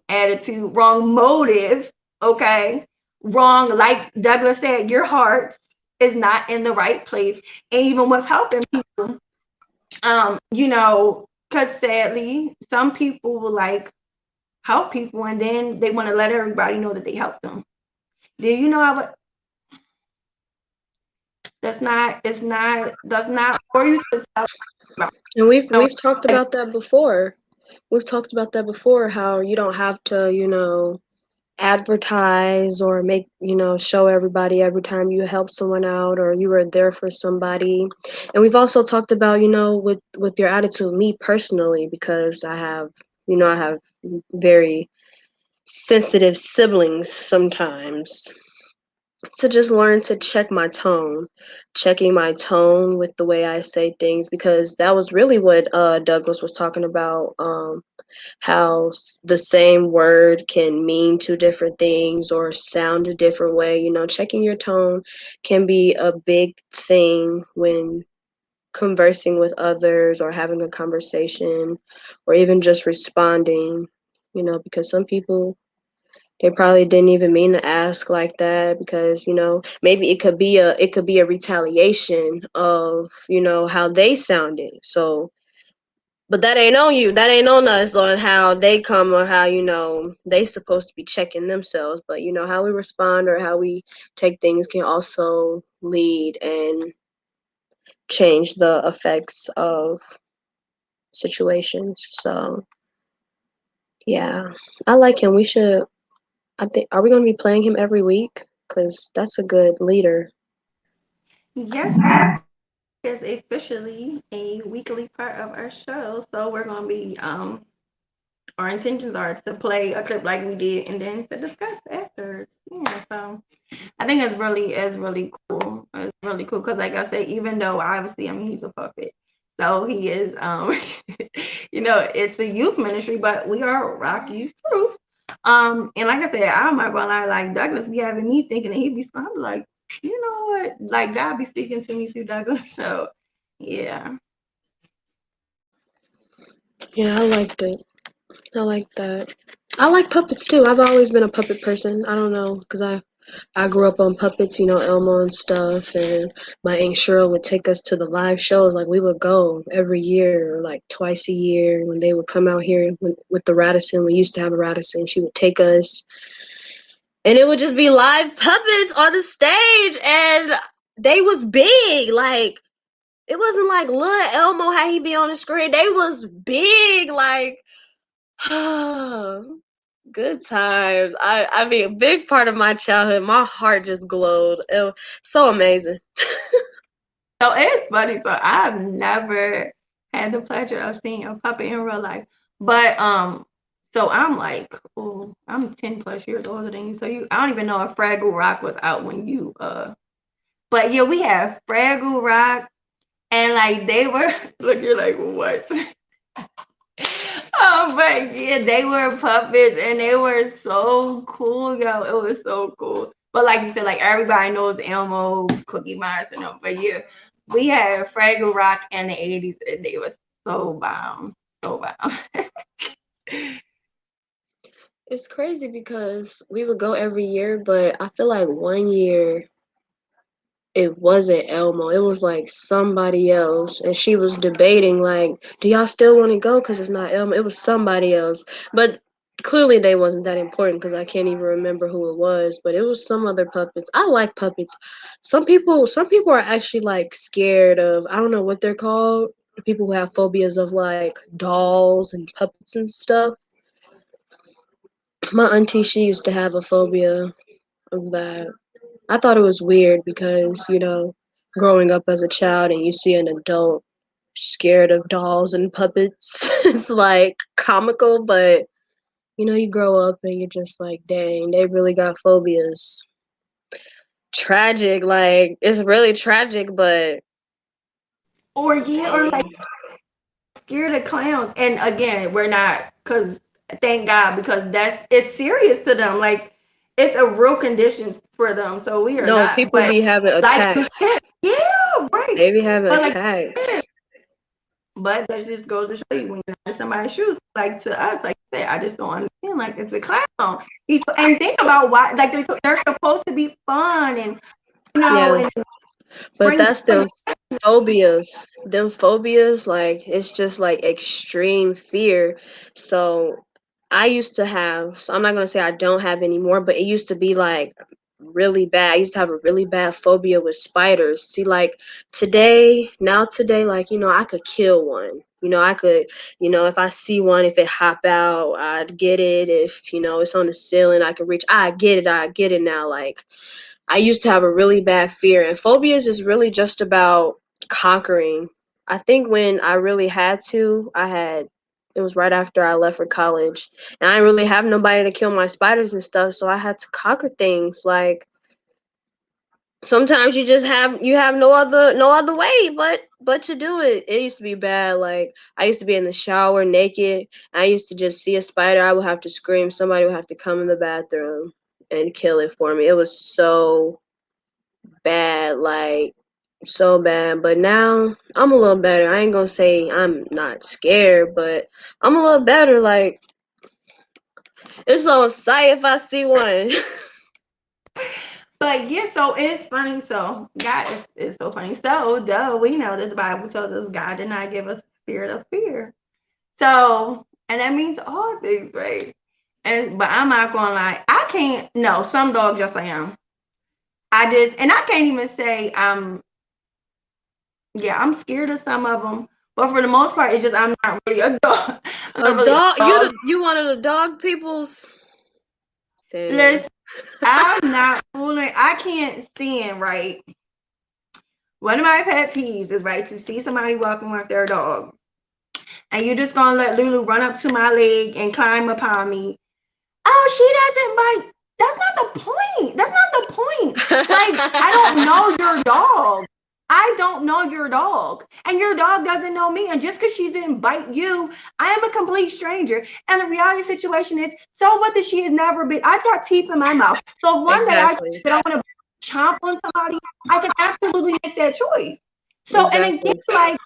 attitude, wrong motive, okay? Wrong, like Douglas said, your heart is not in the right place. And even with helping people, because sadly, some people will like help people and then they want to let everybody know that they helped them. Do you know how that's not for you to tell about. And we've So we've talked about that before. We've talked about that before, how you don't have to, advertise or make, show everybody every time you help someone out or you were there for somebody. And we've also talked about, with your attitude, me personally, because I have very sensitive siblings sometimes. To just learn to check my tone, checking my tone with the way I say things, because that was really what Douglas was talking about. How the same word can mean two different things or sound a different way. Checking your tone can be a big thing when conversing with others or having a conversation or even just responding, because some people, they probably didn't even mean to ask like that, because maybe it could be a retaliation of how they sounded. So, but that ain't on you. That ain't on us on how they come or how they supposed to be checking themselves. But how we respond or how we take things can also lead and change the effects of situations. So yeah, I like him. We should. I think. Are we gonna be playing him every week? Cause that's a good leader. yes, we is officially a weekly part of our show. So we're gonna be our intentions are to play a clip like we did and then to discuss after. Yeah, so I think it's really cool. It's really cool because like I said, even though obviously I mean he's a puppet. So he is it's a youth ministry, but we are rock youth proof. And like I said, I'm not gonna lie, like Douglas be having me thinking that he'd be I'm like, you know what? Like God be speaking to me through Douglas. So yeah. Yeah, I liked it. I like that. I like puppets too. I've always been a puppet person. I don't know, cause I grew up on puppets, Elmo and stuff, and my Aunt Cheryl would take us to the live shows. Like we would go every year, or like twice a year when they would come out here with the Radisson. We used to have a Radisson. She would take us, and it would just be live puppets on the stage, and they was big. Like it wasn't like little Elmo how he be on the screen. They was big, like good times. I mean, a big part of my childhood. My heart just glowed. It was so amazing. So it's funny. So I've never had the pleasure of seeing a puppet in real life. But so I'm like, oh, I'm 10 plus years older than you. So I don't even know if Fraggle Rock was out when you But yeah, we have Fraggle Rock, and like they were look, you're like, what? Oh, but yeah, they were puppets and they were so cool, yo. It was so cool. But like you said, like everybody knows Elmo, Cookie Monster, and them. But yeah, we had Fraggle Rock in the 80s and they were so bomb. So bomb. It's crazy because we would go every year, but I feel like one year it wasn't Elmo. It was like somebody else, and she was debating like, "Do y'all still want to go? Cause it's not Elmo. It was somebody else." But clearly they wasn't that important because I can't even remember who it was. But it was some other puppets. I like puppets. Some people are actually like scared of. I don't know what they're called. The people who have phobias of like dolls and puppets and stuff. My auntie, she used to have a phobia of that. I thought it was weird because, growing up as a child and you see an adult scared of dolls and puppets, it's like comical, but you grow up and you're just like, dang, they really got phobias. Tragic, like, it's really tragic, but Or yeah, or like dang. scared of clowns. And again, we're not, because thank God, because it's serious to them. Like it's a real condition for them. So we are No, not. people But be having like you attacks. said, yeah, right. They be having But like attacks. but that just goes to show you when you're in somebody's shoes, like to us, like I said, I just don't understand. Like it's a clown. And think about why, like they're supposed to be fun and Yeah, and but bring that's joy. them phobias. Them phobias, like it's just like extreme fear. So I used to have, so I'm not gonna say I don't have anymore, but it used to be like really bad. I used to have a really bad phobia with spiders. See, like today, like, I could kill one. I could, if I see one, if it hop out, I'd get it. If, it's on the ceiling, I could reach, I get it now. Like, I used to have a really bad fear, and phobias is really just about conquering. I think when I really had to, it was right after I left for college, and I didn't really have nobody to kill my spiders and stuff, so I had to conquer things. Like sometimes you have no other way but to do it. It used to be bad. Like I used to be in the shower naked. I used to just see a spider. I would have to scream. Somebody would have to come in the bathroom and kill it for me. It was so bad, like so bad. But now I'm a little better. I ain't gonna say I'm not scared, but I'm a little better. Like it's on sight if I see one. But yeah, so it's funny. So God is so funny. So duh, we know that the Bible tells us God did not give us a spirit of fear. So and that means all things, right? And but I'm not gonna lie, I can't. No, some dogs just I am. And I can't even say yeah, I'm scared of some of them. But for the most part, it's just I'm not really a dog. I'm A not really a dog? dog. You one of the dog peoples? Dang. Listen, I'm not fooling. I can't stand, right? One of my pet peeves is, right, to see somebody walking with their dog, and you're just gonna let Lulu run up to my leg and climb upon me. Oh, she doesn't bite. That's not the point. That's not the point. Like, I don't know your dog. I don't know your dog. And your dog doesn't know me. And just because she didn't bite you, I am a complete stranger. And the reality situation is, so what that she has never been. I've got teeth in my mouth. So one day Exactly. that I want to chomp on somebody, I can absolutely make that choice. So, and again, Exactly. like,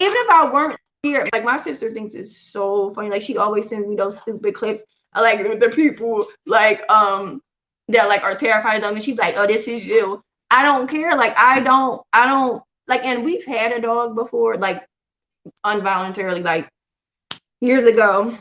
even if I weren't scared, like my sister thinks it's so funny. Like she always sends me those stupid clips of like the people like that like are terrified of them. And she's like, oh, this is you. I don't care. Like I don't like, and we've had a dog before, like involuntarily, like years ago.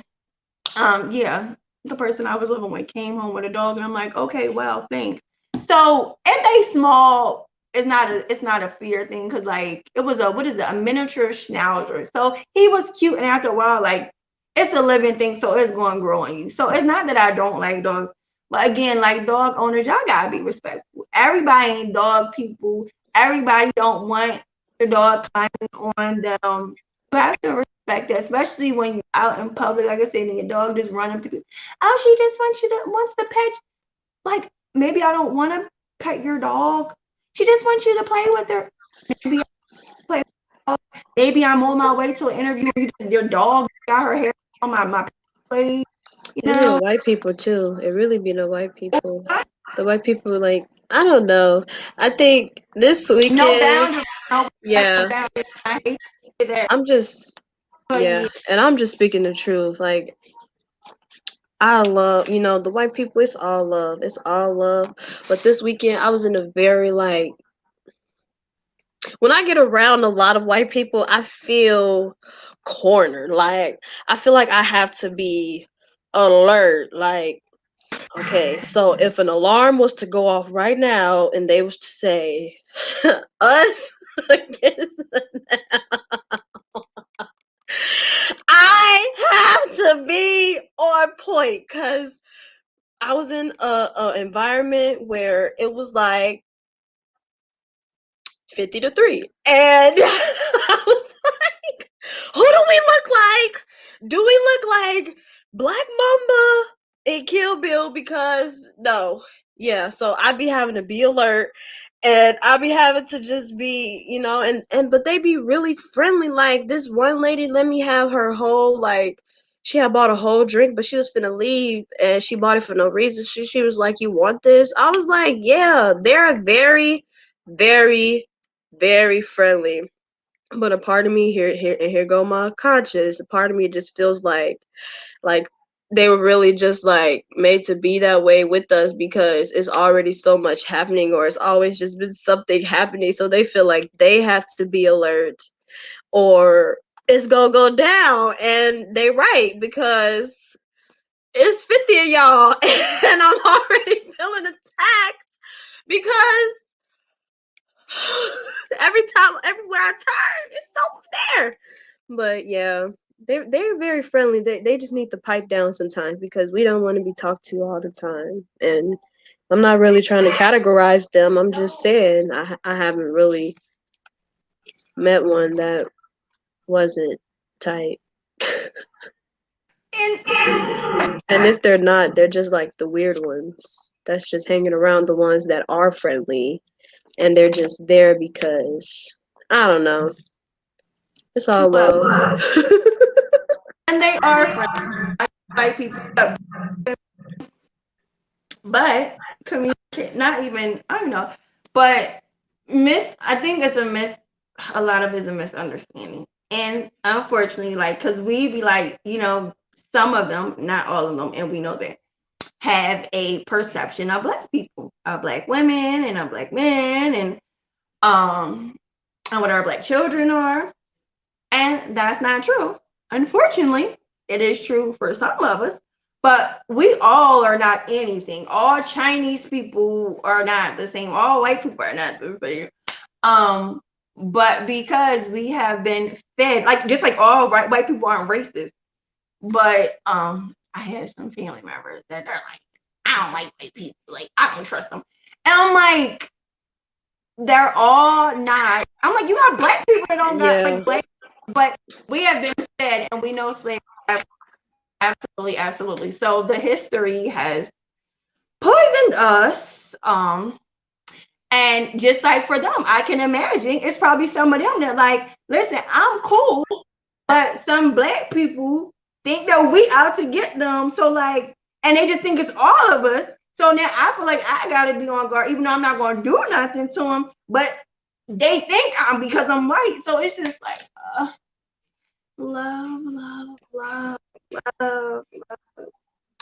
Yeah, the person I was living with came home with a dog, and I'm like, okay, well, thanks. So if they small, it's not a fear thing because like it was a what is it, a miniature schnauzer. So he was cute, and after a while, like it's a living thing, so it's going to grow on you. So it's not that I don't like dogs, but again, like dog owners, y'all gotta be respectful. Everybody ain't dog people. Everybody don't want the dog climbing on them. You have to respect that, especially when you're out in public. Like I said, and your dog just run up to you. Oh, she just wants to pet. Like maybe I don't want to pet your dog. She just wants you to play with her. Maybe I play. Maybe I'm on my way to an interview. Your dog got her hair on my plate. You It be the know, white people too. It really be the white people. The white people, like, I don't know. I think this no weekend, boundaries, no respect for yeah, boundaries. I hate to say that, I'm just, but yeah, yeah, and I'm just speaking the truth. Like, I love, the white people. It's all love. It's all love. But this weekend, I was in a very like, when I get around a lot of white people, I feel cornered. Like, I feel like I have to be alert. Like, okay, so if an alarm was to go off right now and they was to say us against I have to be on point because I was in a environment where it was like 50-3, and I was like, who do we look like? Do we look like Black Mamba in Kill Bill? Because no, yeah. So I be having to be alert, and I be having to just be, and but they be really friendly. Like this one lady let me have her whole like. She had bought a whole drink, but she was finna leave, and she bought it for no reason. She was like, "You want this?" I was like, "Yeah." They're very, very, very friendly. But a part of me here go my conscience. A part of me just feels like they were really just like made to be that way with us because it's already so much happening, or it's always just been something happening, so they feel like they have to be alert or it's gonna go down. And they right, because it's 50 of y'all and I'm already feeling attacked because everywhere I turn, it's over there. But yeah, they're very friendly. They just need to pipe down sometimes because we don't want to be talked to all the time. And I'm not really trying to categorize them. I'm just saying I haven't really met one that wasn't tight. and And if they're not, they're just like the weird ones. That's just hanging around the ones that are friendly and they're just there because I don't know. It's all well, love. and they are friends, white people, but communicate. Not even I don't know, but I think it's a miss. A lot of it's a misunderstanding, and unfortunately, like, cause we be like, some of them, not all of them, and we know that have a perception of black people, of black women, and of black men, um, and what our black children are. And that's not true. Unfortunately, it is true for some of us, but we all are not anything. All Chinese people are not the same. All white people are not the same. Um, but because we have been fed, like just like all white people aren't racist, but I had some family members that are like, I don't like white people, like I don't trust them. And I'm like, they're all not. I'm like, you got black people that don't got Yeah. like black, but we have been fed, and we know slavery. Absolutely, absolutely. So the history has poisoned us. And just like for them, I can imagine it's probably some of them that like, listen, I'm cool, but some black people think that we out to get them. So like, and they just think it's all of us. So now I feel like I gotta be on guard, even though I'm not gonna do nothing to them. But they think I'm because I'm white. So it's just like love, love, love, love.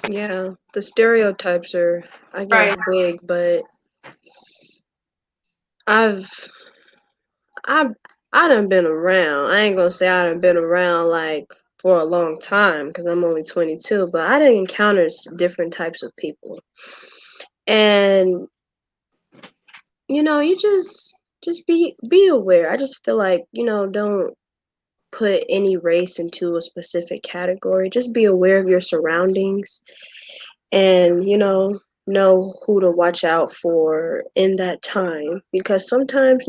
Yeah. The stereotypes are, I guess, Right. big, but I've I I done been around. I ain't gonna say I done been around like for a long time because I'm only 22, but I done encountered different types of people. And you just be aware. I just feel like, don't put any race into a specific category. Just be aware of your surroundings and, know who to watch out for in that time because sometimes,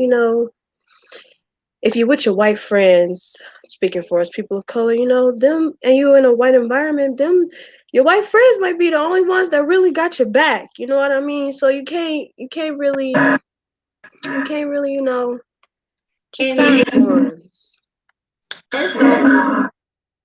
if you're with your white friends, speaking for us people of color, them, and you in a white environment, your white friends might be the only ones that really got your back. You know what I mean? So you can't really You can't really, just And find ones. it's so,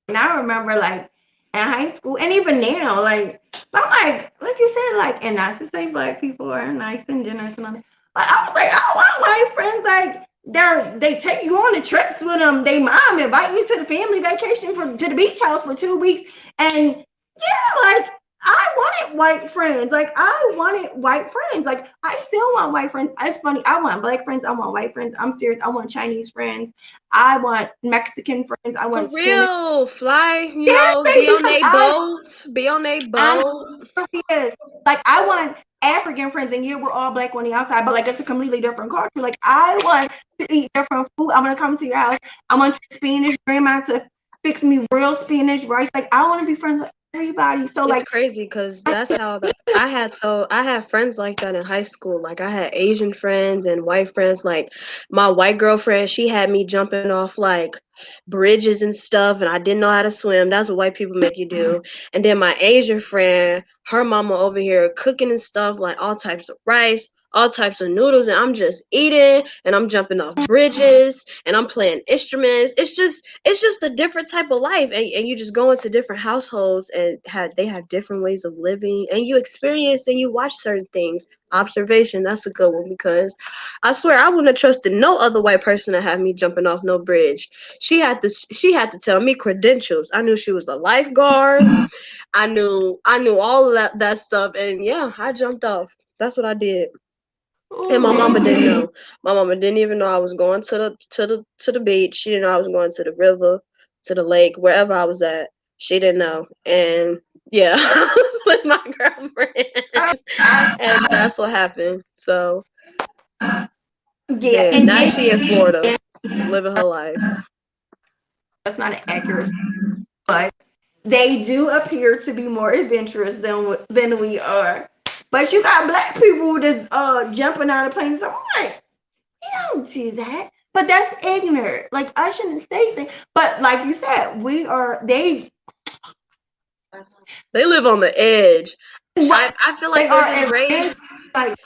and I remember like in high school and even now, like I'm like you said, like, and not to say black people are nice and generous and all that, but I was like, I want white friends like they take you on the trips with them. They mom invite you to the family vacation to the beach house for 2 weeks, and yeah, like I wanted white friends. Like I wanted white friends. Like I still want white friends. It's funny. I want black friends. I want white friends. I'm serious. I want Chinese friends. I want Mexican friends. I For want Spanish. real, fly, be Seriously, on because a boat, be on a I'm boat. serious. Like I want African friends, and yeah, we're all black on the outside, but like it's a completely different culture. Like I want to eat different food. I want to come to your house. I want your Spanish grandma to fix me real Spanish rice. Like I want to be friends with everybody. So It's like crazy because that's how I had friends like that in high school. Like I had Asian friends and white friends. Like my white girlfriend, she had me jumping off like bridges and stuff, and I didn't know how to swim. That's what white people make you do. And then my Asian friend, her mama over here cooking and stuff, like all types of rice, all types of noodles, and I'm just eating and I'm jumping off bridges and I'm playing instruments. It's just a different type of life, and you just go into different households and they have different ways of living, and you experience and you watch certain things. Observation, that's a good one, because I swear I wouldn't have trusted no other white person to have me jumping off no bridge. She had to tell me credentials. I knew she was a lifeguard. I knew all of that stuff, and yeah, I jumped off. That's what I did. And my mama ooh, didn't know. My mama didn't even know I was going to the beach. She didn't know I was going to the river, to the lake, wherever I was at. She didn't know. And yeah, I was with my girlfriend. And that's what happened. So yeah, there. Now she in Florida, living her life. that's not an accurate, but they do appear to be more adventurous than we are. But you got black people that's jumping out of planes. So I'm like, you don't do that. But that's ignorant. Like I shouldn't say things. But like you said, we are they They live on the edge. what I feel they like they're are just advanced. raised Like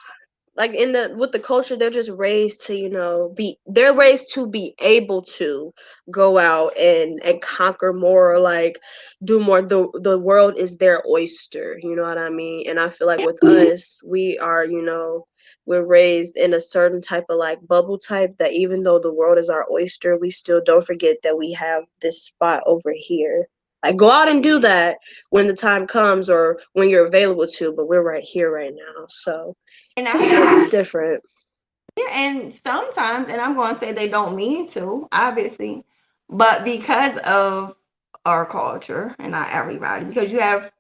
like in the with the culture. They're just raised to be they're raised to be able to go out and conquer more, like do more. The world is their oyster, you know what I mean? And I feel like with us, we are, we're raised in a certain type of like bubble type, that even though the world is our oyster, we still don't forget that we have this spot over here. Like go out and do that when the time comes or when you're available to, but we're right here right now. So and I it's feel just different. yeah, and sometimes, and I'm going to say they don't mean to, obviously, but because of our culture, and not everybody, because you have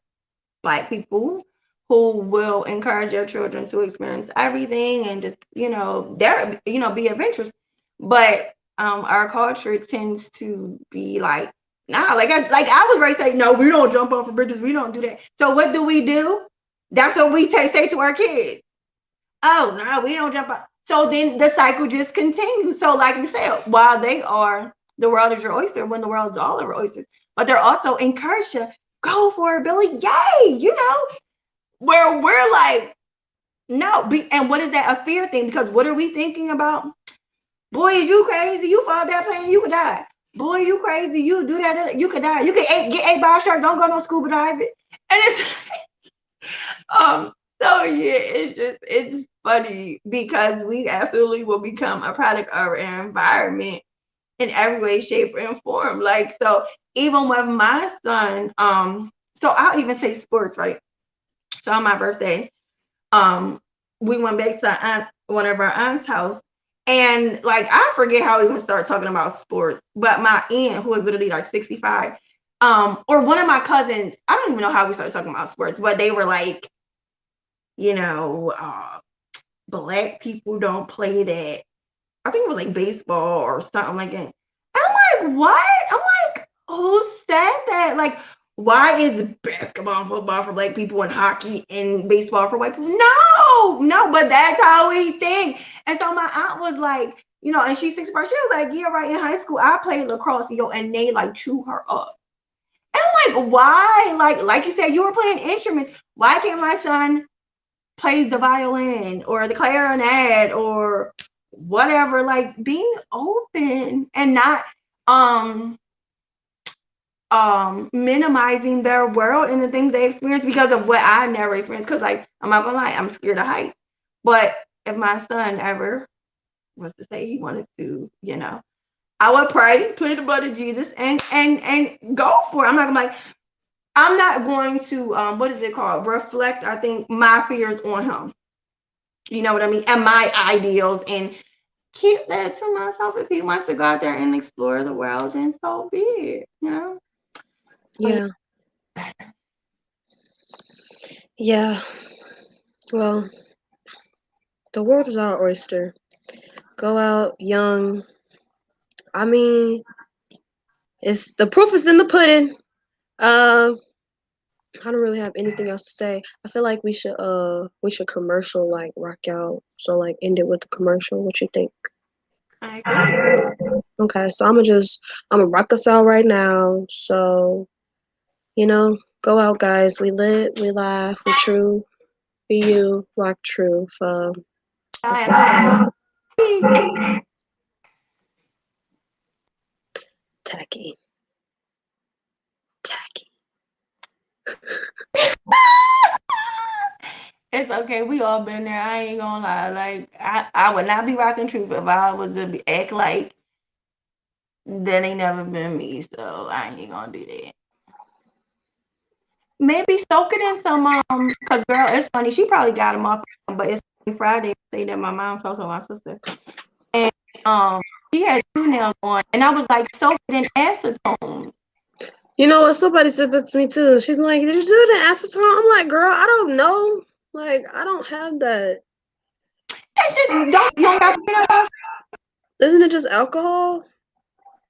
black people who will encourage their children to experience everything and just, they're, be adventurous. But our culture tends to be like, nah, like I was ready to say, no, we don't jump off of bridges, we don't do that. So what do? That's what we say to our kids. Oh no, we don't jump up. So then the cycle just continues. So like you said, while they are the world is your oyster, when the world's all our oysters, but they're also encouraged to go for it, Billy. Yay, where we're like, no, and what is that a fear thing? Because what are we thinking about? Boy, is you crazy? You fall that plane, you could die. Boy, you crazy? You do that, you could die. You could get ate by a shark. Don't go no scuba diving. And it's so yeah, it's funny because we absolutely will become a product of our environment in every way, shape, and form. Like so, even with my son, so I'll even say sports, right? So on my birthday, um, we went back to one of our aunt's house, and like I forget how we even start talking about sports, but my aunt, who is literally like 65, or one of my cousins, I don't even know how we started talking about sports, but they were like, you know, black people don't play that. I think it was like baseball or something like that. I'm like, what? I'm like, who said that? Like, why is basketball and football for black people and hockey and baseball for white people? No, no, but that's how we think. And so my aunt was like, and she's 65. She was like, yeah, right. In high school, I played lacrosse, and they like chew her up. And I'm like, why? Like you said, you were playing instruments. Why can't my son plays the violin or the clarinet or whatever. Like being open and not um minimizing their world and the things they experience because of what I never experienced. Because like I'm not gonna lie, I'm scared of heights. But if my son ever was to say he wanted to, I would pray, plead the blood of Jesus, and go for it. I'm not going to what is it called? Reflect, I think, my fears on him. You know what I mean? And my ideals and keep that to myself. If he wants to go out there and explore the world, then so be it. Yeah. Yeah. Well, the world is our oyster. Go out young. I mean, it's the proof is in the pudding. Uh, I don't really have anything else to say. I feel like we should commercial like rock out. So like end it with the commercial. What you think? I agree. Okay, so I'm gonna rock us out right now. So go out, guys. We lit, we laugh, we true. Be you, rock truth. Let's rock out. Tacky, tacky. It's okay. We all been there. I ain't gonna lie. Like I would not be rocking truth if I was to act like that ain't never been me. So I ain't gonna do that. Maybe soak it in some cause girl, it's funny. She probably got them off, but it's Friday. Stayed at my mom's house with my sister, and she had toenails on, and I was like, soak it in acetone. You know what? Somebody said that to me too. She's like, "Did you do the acetone?" I'm like, "Girl, I don't know. Like, I don't have that. It's just don't you don't got to Isn't it just alcohol?"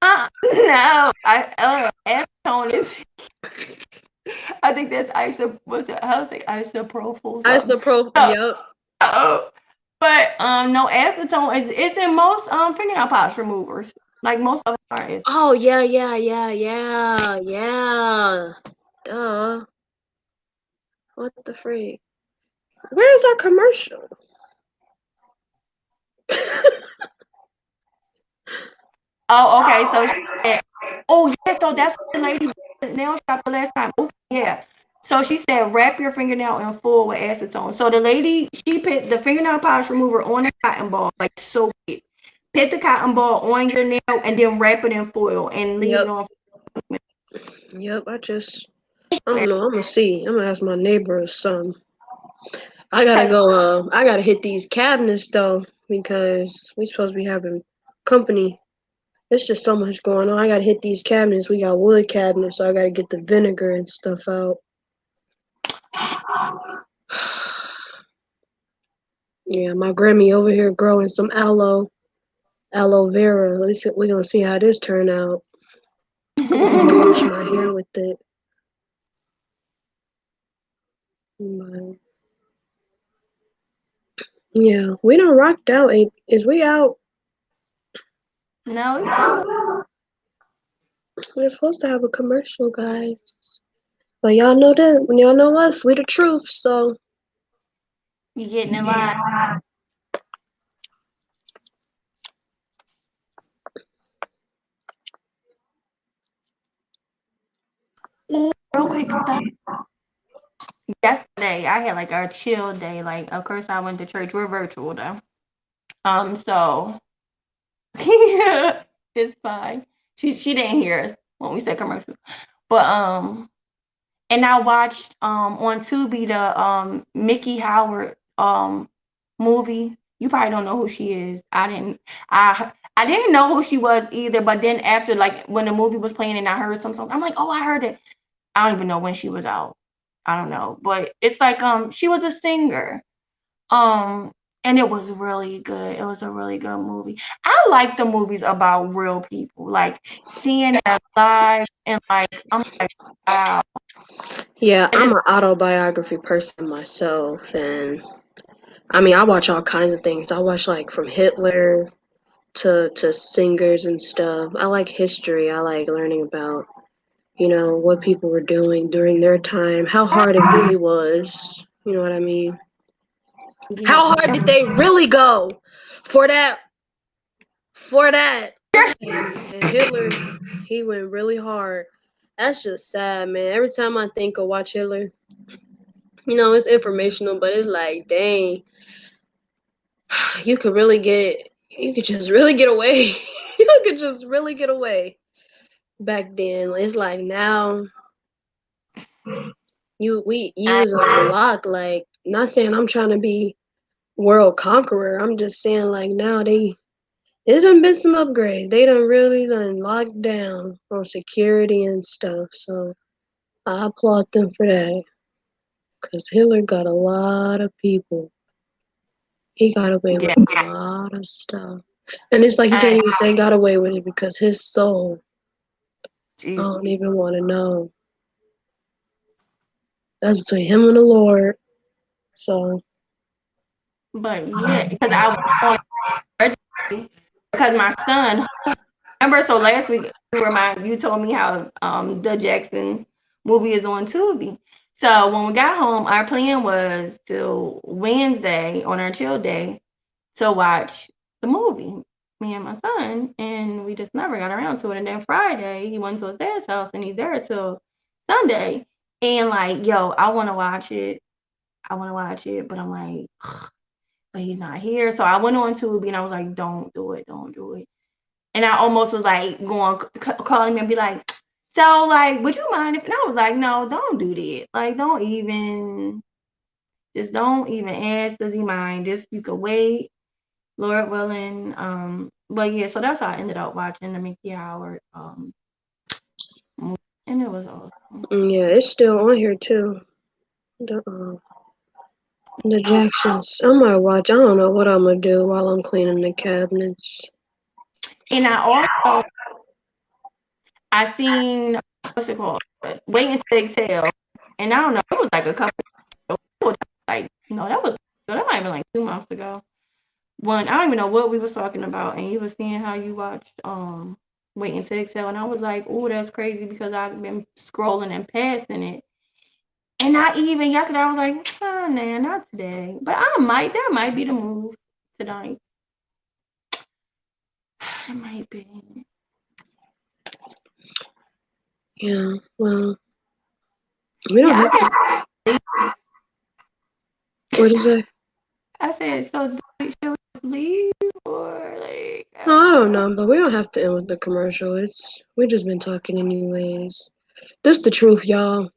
no, acetone is. I think that's what's it? How to say isopropyl something. Isopropyl. So, Yep. but no acetone is it's in most fingernail polish removers. Like most of them are. Oh yeah, yeah, yeah, yeah, yeah. Duh. What the freak? Where's our commercial? Oh, okay. So she said, oh yeah, so that's what the lady did at the nail shop the last time. Oh yeah. So she said, wrap your fingernail in full with acetone. So the lady, she put the fingernail polish remover on a cotton ball, like soak it. Put the cotton ball on your nail and then wrap it in foil and leave it Yep. on. Yep. I don't know. I'm gonna see. I'm gonna ask my neighbor or something. I gotta go. I gotta hit these cabinets though because we supposed to be having company. There's just so much going on. I gotta hit these cabinets. We got wood cabinets, so I gotta get the vinegar and stuff out. Yeah, my Grammy over here growing some aloe vera. We're gonna see how this turn out. I'm gonna wash my hair with it. But, yeah, we done rocked out. Is we out? No, it's not. We're supposed to have a commercial, guys. But y'all know that when y'all know us, we the truth. So You getting in line. Ooh, real quick stuff. Yesterday, I had like a chill day. Like, of course, I went to church. We're virtual though. So yeah, it's fine. She didn't hear us when we said commercial, but and I watched on Tubi the Mickey Howard movie. You probably don't know who she is. I didn't know who she was either. But then after like when the movie was playing and I heard some songs, I'm like, oh, I heard it. I don't even know when she was out. I don't know, but it's like she was a singer. And it was really good. It was a really good movie. I like the movies about real people, like seeing their lives and like I'm like, wow. yeah, And I'm it's an autobiography person myself, and I mean I watch all kinds of things. I watch like from Hitler to singers and stuff. I like history. I like learning about what people were doing during their time, how hard it really was. You know what I mean? Yeah. How hard did they really go for that? For that, and Hitler, he went really hard. That's just sad, man. Every time I think of Watch Hitler, it's informational, but it's like, dang, you could just really get away. You could just really get away. Back then, it's like now, you I, was on lock. Like, not saying I'm trying to be world conqueror. I'm just saying like now there's done been some upgrades. They done really done locked down on security and stuff. So I applaud them for that. Cause Hitler got a lot of people. He got away yeah. with a lot of stuff. And it's like he I, can't even say got away with it because his soul, I Jesus. don't even want to know. That's between him and the Lord. So But yeah, because I was on Rtry because my son. Remember, so last week you told me how the Jackson movie is on Tubi. So when we got home, our plan was till Wednesday on our chill day to watch the movie, me and my son, and we just never got around to it. And then Friday, he went to his dad's house, and he's there till Sunday. And like, yo, I want to watch it. I want to watch it, but I'm like, but he's not here. So I went on Tubi and I was like, don't do it, don't do it. And I almost was like going calling me and be like, so like, would you mind if? And I was like, no, don't do that. Like, don't even ask. Does he mind? Just you could wait, Lord willing. But yeah, so that's how I ended up watching the Mickey Howard movie, and it was awesome. yeah, it's still on here too. The Jacksons. I might watch. I don't know what I'm gonna do while I'm cleaning the cabinets. And I seen what's it called? Waiting to Exhale, and I don't know. It was like a couple. Like no, that might have been like 2 months ago. One, I don't even know what we was talking about, and you was saying how you watched Waiting to Exhale, and I was like, oh, that's crazy because I've been scrolling and passing it. And not even yesterday, I was like, oh, nah, not today. But that might be the move tonight. It might be. Yeah, well, we don't Yeah, have to. What is it? I said, so should we just leave or like, I No, I don't don't know. know, but we don't have to end with the commercial. We just been talking anyways. This the truth, y'all.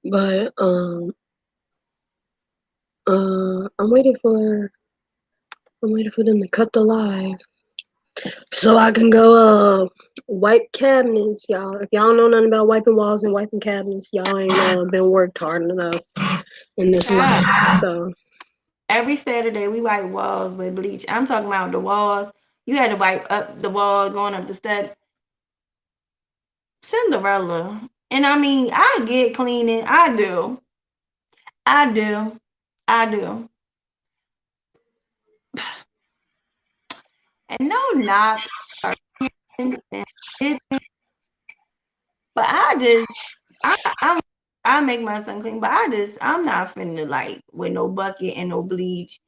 But I'm waiting for them to cut the live so I can go wipe cabinets, y'all. If y'all don't know nothing about wiping walls and wiping cabinets, y'all ain't been worked hard enough in this God, life. So every Saturday we wipe walls with bleach. I'm talking about the walls. You had to wipe up the wall going up the steps. Cinderella. And I mean, I get cleaning. I do. I do. I do. And no knock or anything, but I I make my son clean, but I'm not finna like with no bucket and no bleach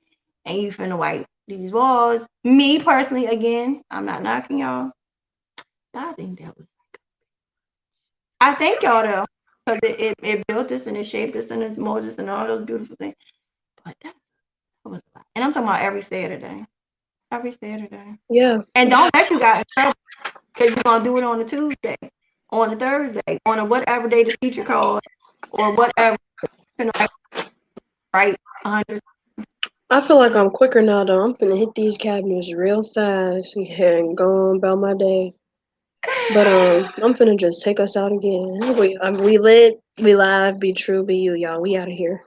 and you finna wipe these walls. Me personally, again, I'm not knocking y'all. But I think that was I thank y'all though. Because it built us and it shaped us and it molded us and all those beautiful things. But that was a lot. And I'm talking about every Saturday. Every Saturday. yeah, And don't let you got in trouble because you're gonna do it on a Tuesday, on a Thursday, on a whatever day the teacher calls, or whatever. You know, right? 100. I feel like I'm quicker now though. I'm finna hit these cabinets real fast and go on about my day. But I'm finna just take us out again. We lit, we live, be true, be you, y'all. We out of here.